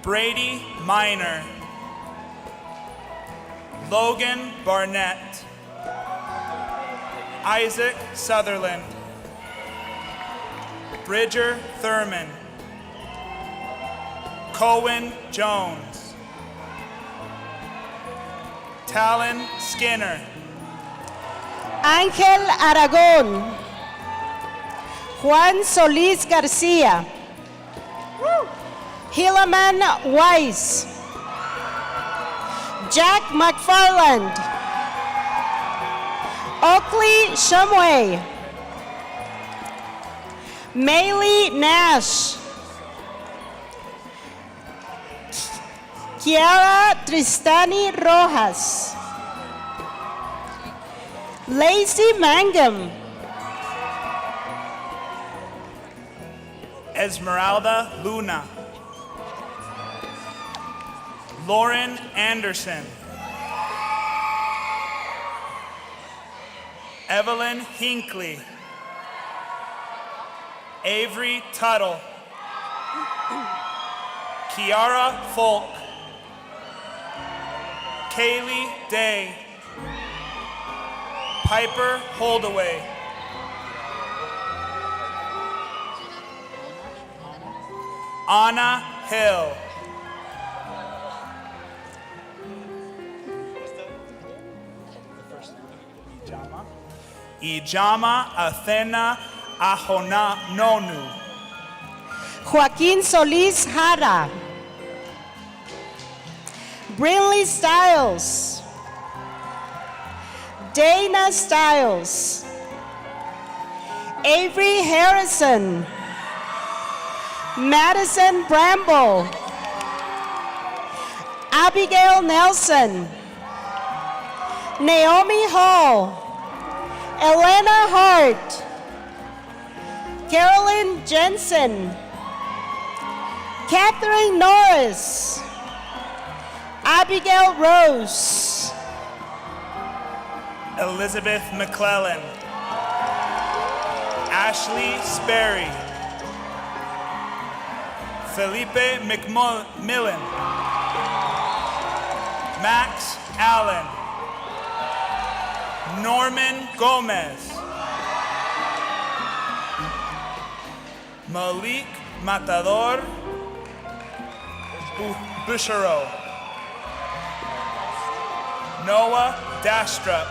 Brady Miner, Logan Barnett, Isaac Sutherland, Bridger Thurman, Cohen Jones, Talon Skinner, Ángel Aragón, Juan Solís García, Hilleman Weiss, Jack McFarland, Oakley Shumway, Maylee Nash, Kiara Tristani Rojas, Lacey Mangum, Esmeralda Luna, Lauren Anderson, Evelyn Hinckley, Avery Tuttle, Kiara Folk, Kaylee Day, Piper Holdaway, Anna Hill, Ijama Athena Ahona Nonu, Joaquín Solís Jara, Brinley Stiles, Dana Stiles, Avery Harrison, Madison Bramble, Abigail Nelson, Naomi Hall, Elena Hart, Carolyn Jensen, Catherine Norris, Abigail Rose, Elizabeth McClellan, Ashley Sperry, Felipe McMillan, Max Allen, Norman Gomez, Malik Matador Bouchereau, Noah Dastrup,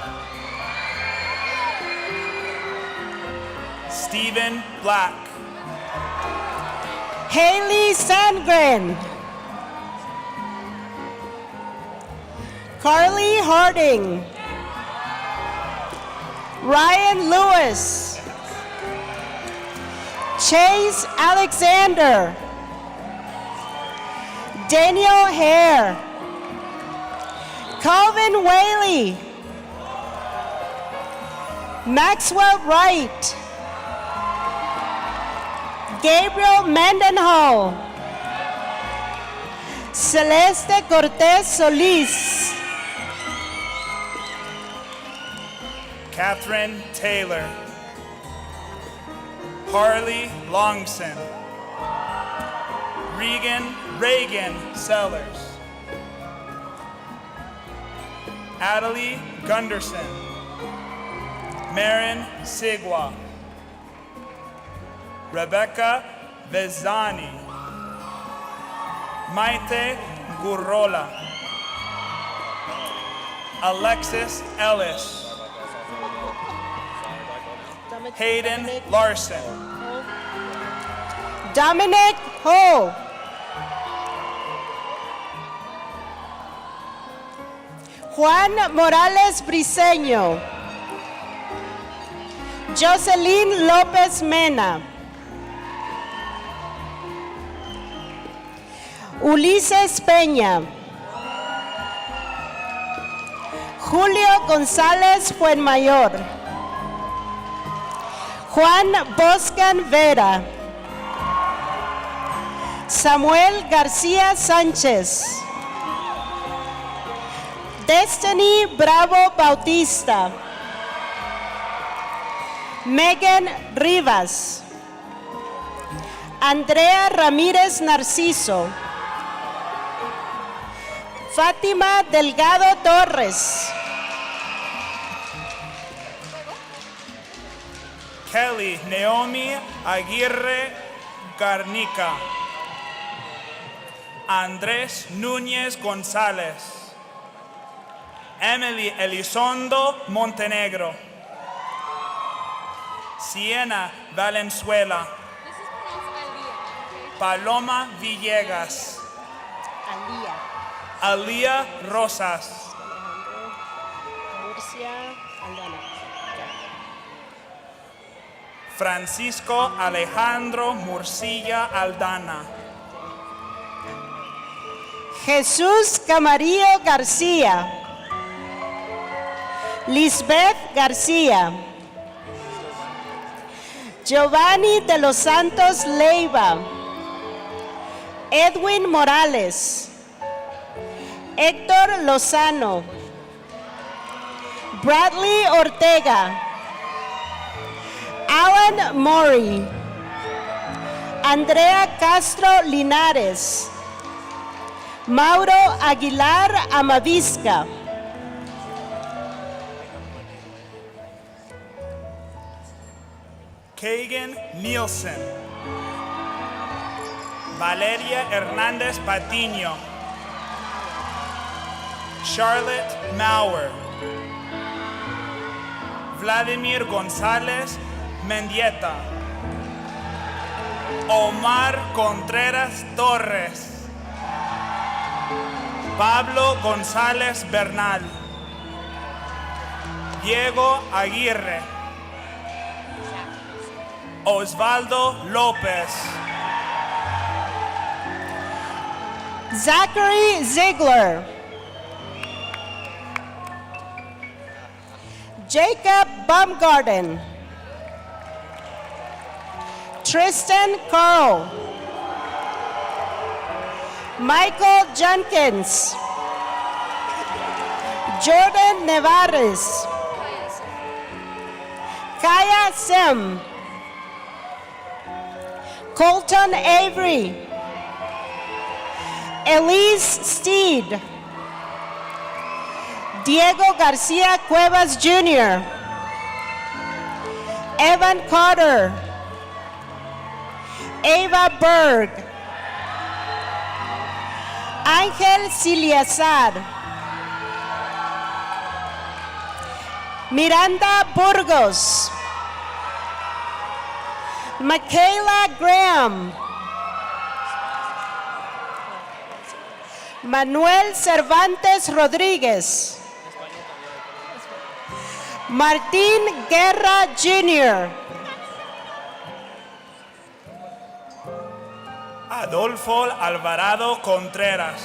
Stephen Black, Haley Sandgren, Carly Harding, Ryan Lewis, Chase Alexander, Daniel Hare, Calvin Whaley, Maxwell Wright, Gabriel Mendenhall, Celeste Cortez Solis, Catherine Taylor, Harley Longson, Reagan Sellers, Adelie Gunderson, Marin Sigwa, Rebecca Vezani, Maite Gurrola, Alexis Ellis, Hayden Larson, Dominic Ho, Juan Morales Briceño, Jocelyn López Mena, Ulises Peña, Julio González Fuenmayor, Juan Boscan Vera, Samuel García Sánchez, Destiny Bravo Bautista, Megan Rivas, Andrea Ramírez Narciso, Fátima Delgado Torres, Kelly Naomi Aguirre Garnica, Andrés Núñez González, Emily Elizondo Montenegro, Siena Valenzuela, Paloma Villegas, Alía Rosas, Francisco Alejandro Murcilla Aldana, Jesús Camarillo García, Lisbeth García, Giovanni de los Santos Leiva, Edwin Morales, Héctor Lozano, Bradley Ortega, Alan Mori, Andrea Castro Linares, Mauro Aguilar Amavisca, Kagan Nielsen, Valeria Hernández Patiño, Charlotte Mauer, Vladimir González Mendieta, Omar Contreras Torres, Pablo González Bernal, Diego Aguirre, Osvaldo López, Zachary Ziegler, Jacob Baumgarten, Tristan Carl, Michael Jenkins, Jordan Nevares, Kaya Sim, Colton Avery, Elise Steed, Diego Garcia Cuevas Jr., Evan Carter, Ava Berg, Ángel Ciliazar, Miranda Burgos, Michaela Graham, Manuel Cervantes Rodríguez, Martín Guerra Jr., Adolfo Alvarado Contreras,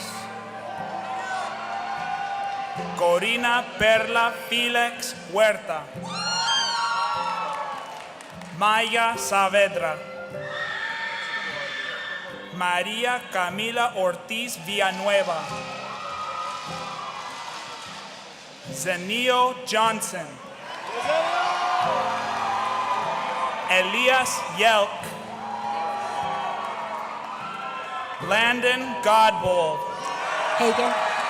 Corina Perla Felix Huerta, Maya Saavedra, María Camila Ortiz Villanueva, Zenio Johnson, Elias Yelk, Landon Godbold,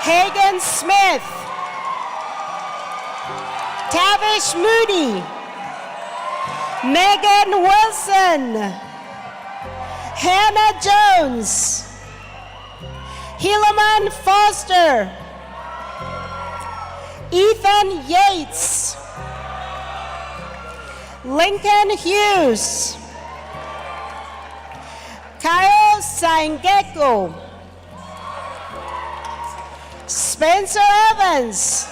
Hagen Smith, Tavish Moody, Megan Wilson, Hannah Jones, Helaman Foster, Ethan Yates, Lincoln Hughes, Kyle Sangeko, Spencer Evans,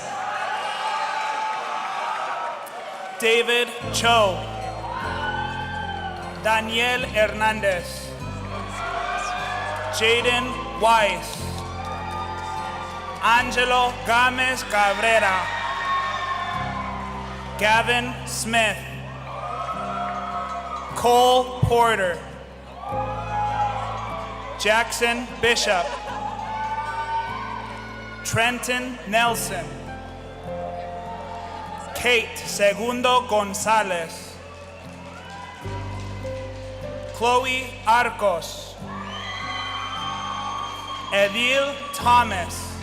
David Cho, Daniel Hernandez, Jaden Weiss, Angelo Gomez Cabrera, Gavin Smith, Cole Porter, Jackson Bishop, Trenton Nelson, Kate Segundo Gonzalez, Chloe Arcos, Edil Thomas,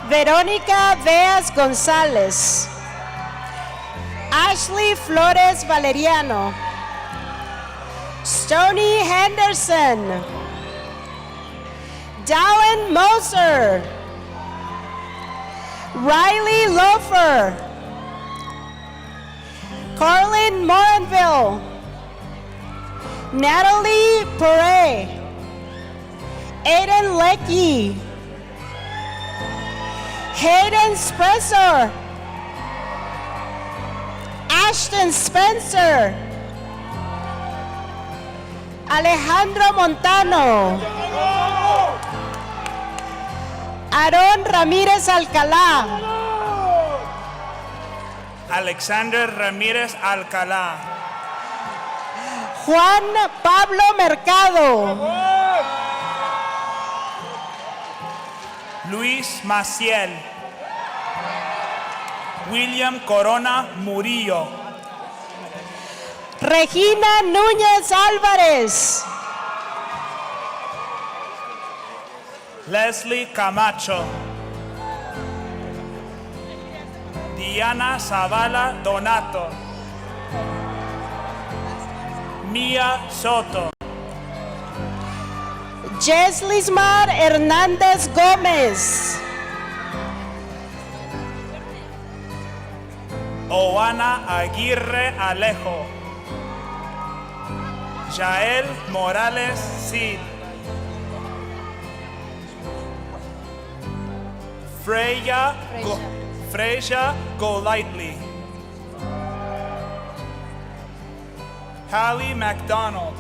Verónica Veas González, Ashley Flores Valeriano, Stony Henderson, Dallin Moser, Riley Lofer, Carlin Morinville, Natalie Perret, Aiden Leckie, Hayden Spresser, Ashton Spencer, Alejandro Montano, Aarón Ramírez Alcalá, Alexander Ramírez Alcalá, Juan Pablo Mercado, Luis Maciel, William Corona Murillo, Regina Núñez Álvarez, Leslie Camacho, Diana Zavala Donato, Mia Soto, Jeslismar Hernández Gómez, Oana Aguirre Alejo, Jael Morales Cid, Freya Golightly, Hallie McDonald,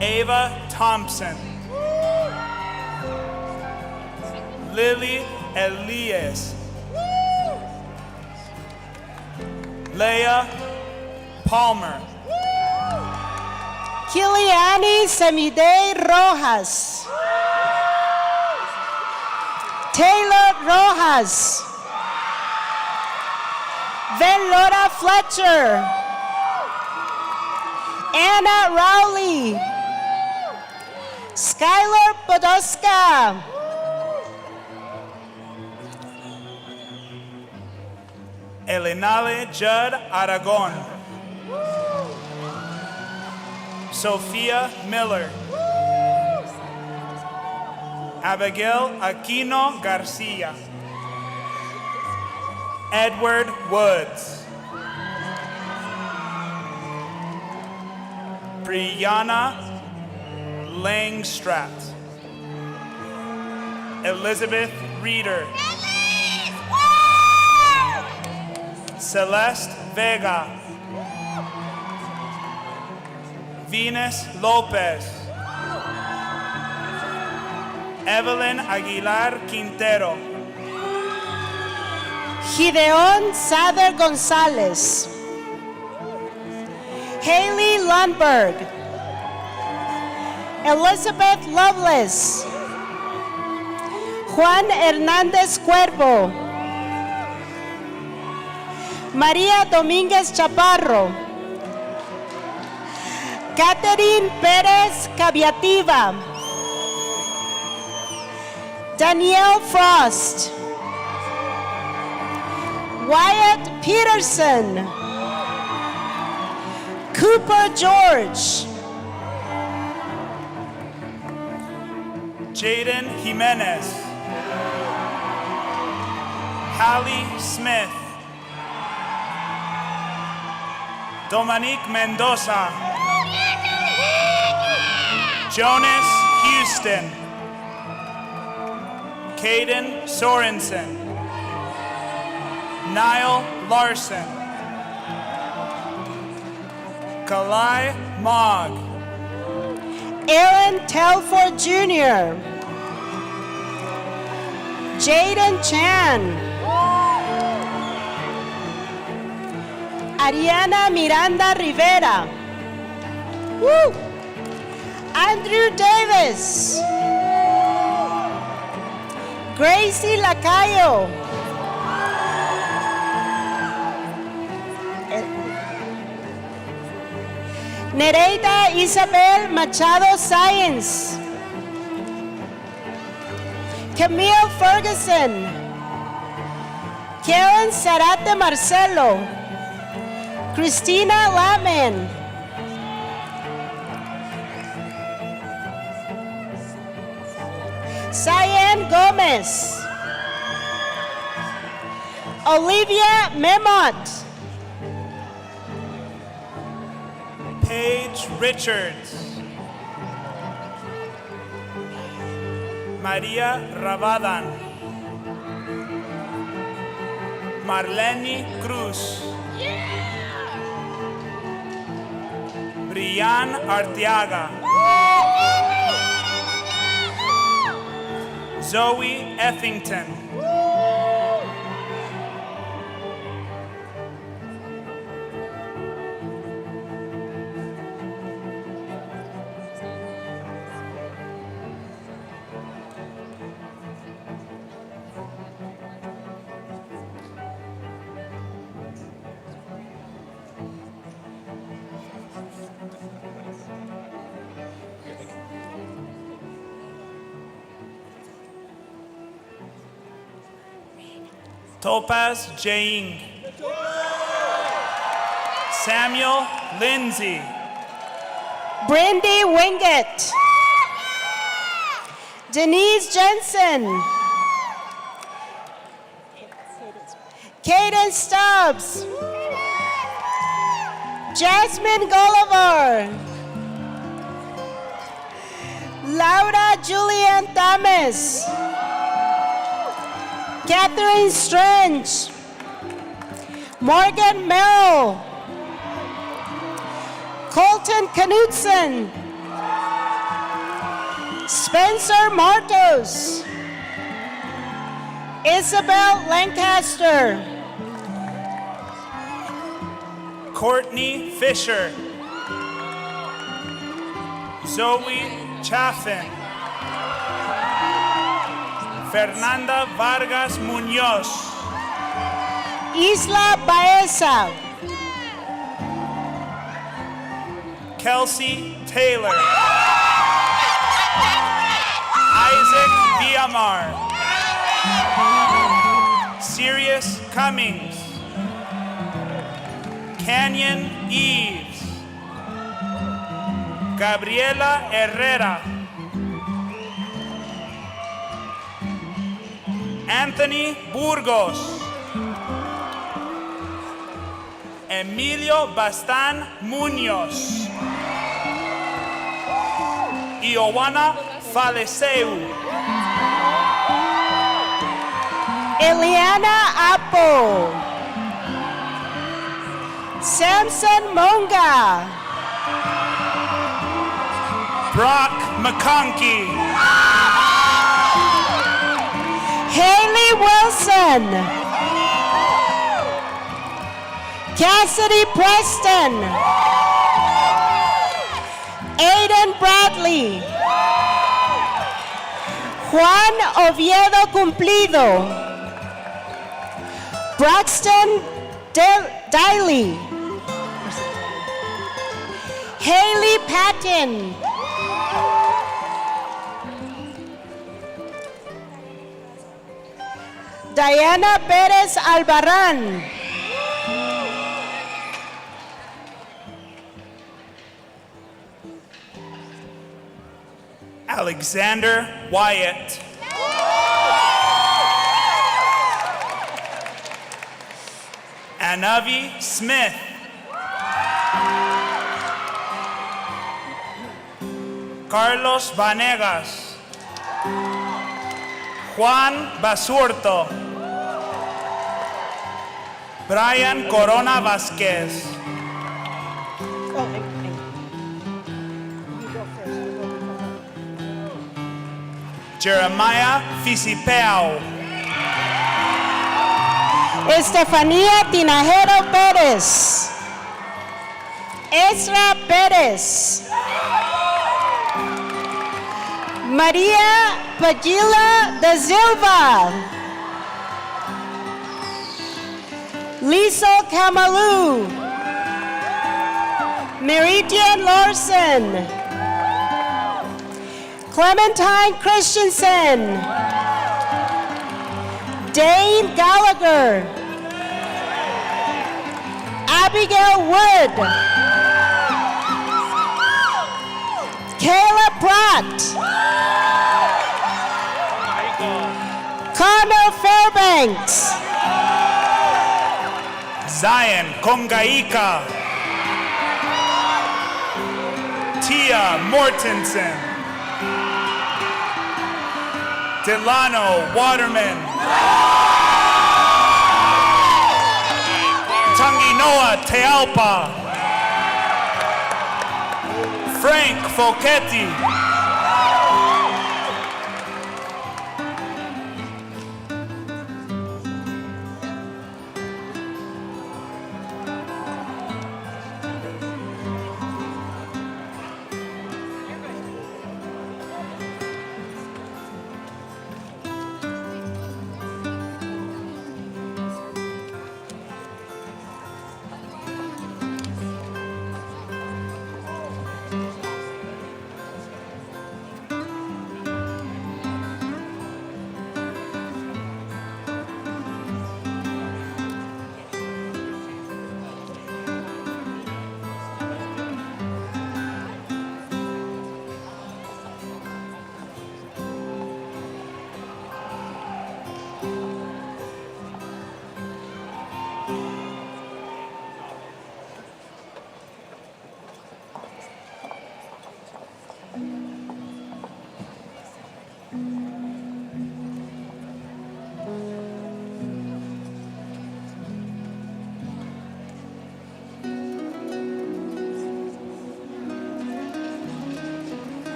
Ava Thompson, Lily Elias, Leah Palmer, Kiliani Semide Rojas, Taylor Rojas, Velora Fletcher, Anna Rowley, Skylar Podoska, Elenale Judd Aragon, Sophia Miller, Abigail Aquino Garcia, Edward Woods, Brianna Langstrat, Elizabeth Reeder, Celeste Vega, Venus Lopez, Evelyn Aguilar Quintero, Gideon Sader González, Haley Lundberg, Elizabeth Lovelace, Juan Hernández Cuervo, María Domínguez Chaparro, Catherine Pérez Caviativa, Danielle Frost, Wyatt Peterson, Cooper George, Jaden Jimenez, Hallie Smith, Dominique Mendoza, Jonas Houston, Caden Sorensen, Niall Larson, Kalai Mogg, Aaron Telford Jr., Jaden Chan, Ariana Miranda Rivera, Woo! Andrew Davis, Gracie Lacayo, Nereida Isabel Machado Sáenz, Camille Ferguson, Karen Zarate Marcelo, Christina Laman, Cyan Gomez, Olivia Memot, Paige Richards, Maria Rabadan, Marlene Cruz, Brian Arteaga, Zoe Effington, Topaz Jaing, Samuel Lindsay, Brindy Wingett, Denise Jensen, Kaden Stubbs, Jasmine Gulliver, Laura Julian Thomas, Catherine Strange, Morgan Merrill, Colton Knudsen, Spencer Martos, Isabel Lancaster, Courtney Fisher, Zoe Chaffin, Fernanda Vargas Muñoz, Isla Baeza, Kelsey Taylor, Isaac Villamar, Sirius Cummings, Canyon Eves, Gabriela Herrera, Anthony Burgos, Emilio Bastan Muñoz, Iowana Faleceu, Eliana Apo, Samson Monga, Brock McConkey, Haley Wilson, Cassidy Preston, Aiden Bradley, Juan Oviedo Cumplido, Braxton Diley, Haley Patton, Diana Perez Albarrán, Alexander Wyatt. Anavi Smith. Carlos Vanegas. Juan Basurto. Brian Corona Vasquez. Jeremiah Fisipeo. Estefanía Tinajero Pérez. Ezra Pérez. María Pagila da Silva. Liso Kamalu. Meridian Larson. Clementine Christensen. Dane Gallagher. Abigail Wood. Kayla Pratt. Connor Fairbanks. Zion Kongaika. Tia Mortensen. Delano Waterman. Tanginoa Tealpa. Frank Folchetti.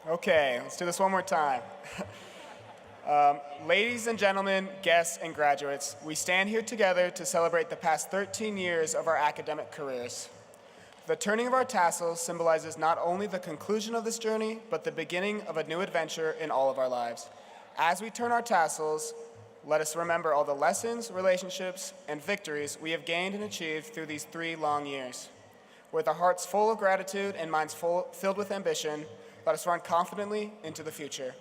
Okay, let's do this one more time. Ladies and gentlemen, guests and graduates, we stand here together to celebrate the past 13 years of our academic careers. The turning of our tassels symbolizes not only the conclusion of this journey, but the beginning of a new adventure in all of our lives. As we turn our tassels, let us remember all the lessons, relationships, and victories we have gained and achieved through these 3 long years. With our hearts full of gratitude and minds filled with ambition, let us run confidently into the future.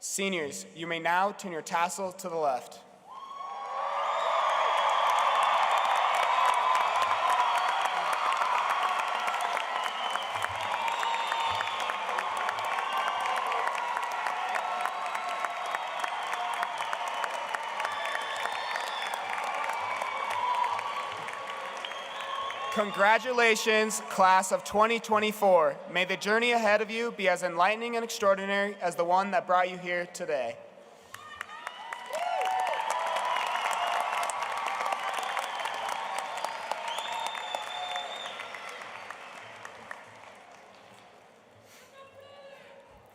Seniors, you may now turn your tassel to the left. Congratulations, class of 2024. May the journey ahead of you be as enlightening and extraordinary as the one that brought you here today.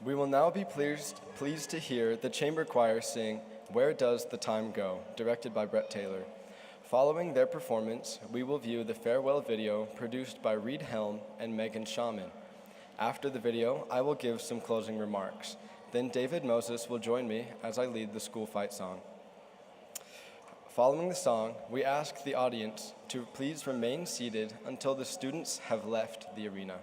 We will now be pleased to hear the chamber choir sing "Where Does the Time Go?" directed by Brett Taylor. Following their performance, we will view the farewell video produced by Reed Helm and Megan Shaman. After the video, I will give some closing remarks. Then David Moses will join me as I lead the school fight song. Following the song, we ask the audience to please remain seated until the students have left the arena.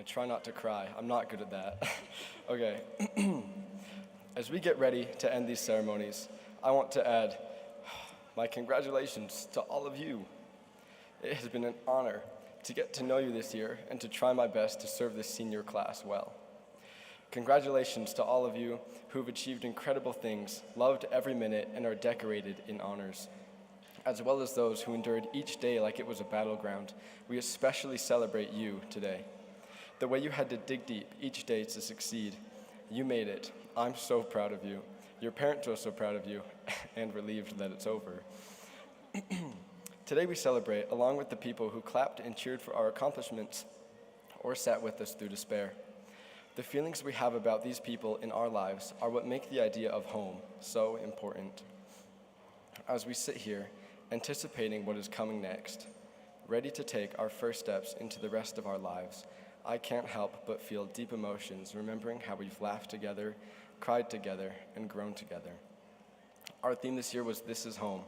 gonna try not to cry. I'm not good at that. Okay. As we get ready to end these ceremonies, I want to add my congratulations to all of you. It has been an honor to get to know you this year and to try my best to serve this senior class well. Congratulations to all of you who have achieved incredible things, loved every minute, and are decorated in honors. As well as those who endured each day like it was a battleground, we especially celebrate you today. The way you had to dig deep each day to succeed, you made it. I'm so proud of you. Your parents are so proud of you and relieved that it's over. Today we celebrate along with the people who clapped and cheered for our accomplishments or sat with us through despair. The feelings we have about these people in our lives are what make the idea of home so important. As we sit here, anticipating what is coming next, ready to take our first steps into the rest of our lives, I can't help but feel deep emotions remembering how we've laughed together, cried together, and grown together. Our theme this year was "This is Home."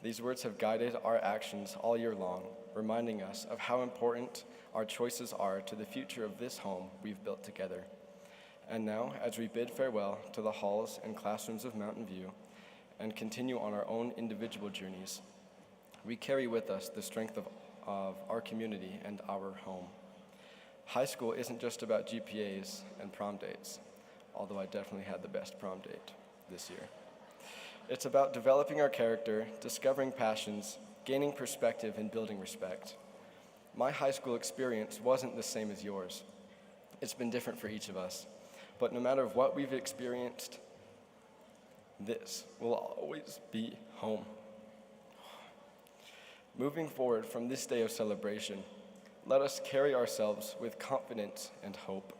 These words have guided our actions all year long, reminding us of how important our choices are to the future of this home we've built together. And now, as we bid farewell to the halls and classrooms of Mountain View and continue on our own individual journeys, we carry with us the strength of our community and our home. High school isn't just about GPAs and prom dates, although I definitely had the best prom date this year. It's about developing our character, discovering passions, gaining perspective, and building respect. My high school experience wasn't the same as yours. It's been different for each of us. But no matter what we've experienced, this will always be home. Moving forward from this day of celebration, let us carry ourselves with confidence and hope.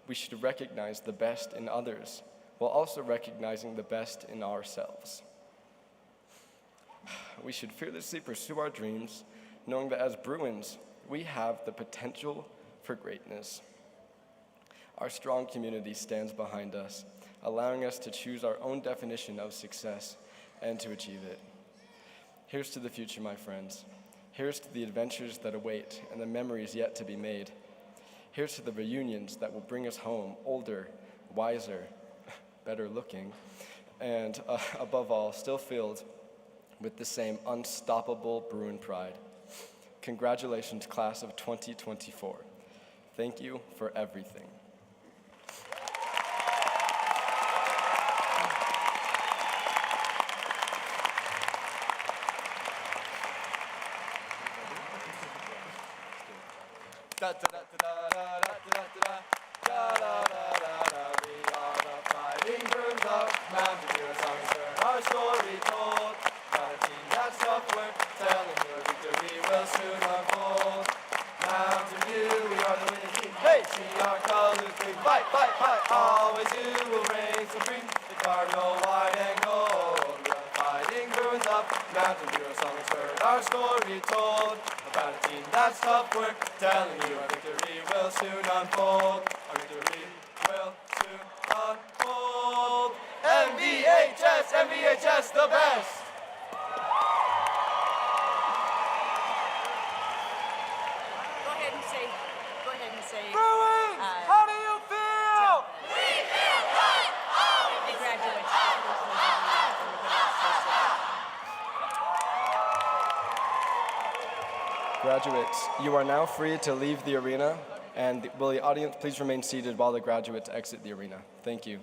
We should recognize the best in others, while also recognizing the best in ourselves. We should fearlessly pursue our dreams, knowing that as Bruins, we have the potential for greatness. Our strong community stands behind us, allowing us to choose our own definition of success and to achieve it. Here's to the future, my friends. Here's to the adventures that await and the memories yet to be made. Here's to the reunions that will bring us home, older, wiser, better looking, and above all, still filled with the same unstoppable Bruin pride. Congratulations, class of 2024. Thank you for everything. MVHS, the best! Go ahead and say. Bruins, how do you feel? We feel good! Oh! Hey, graduates. Graduates, you are now free to leave the arena, and will the audience please remain seated while the graduates exit the arena? Thank you.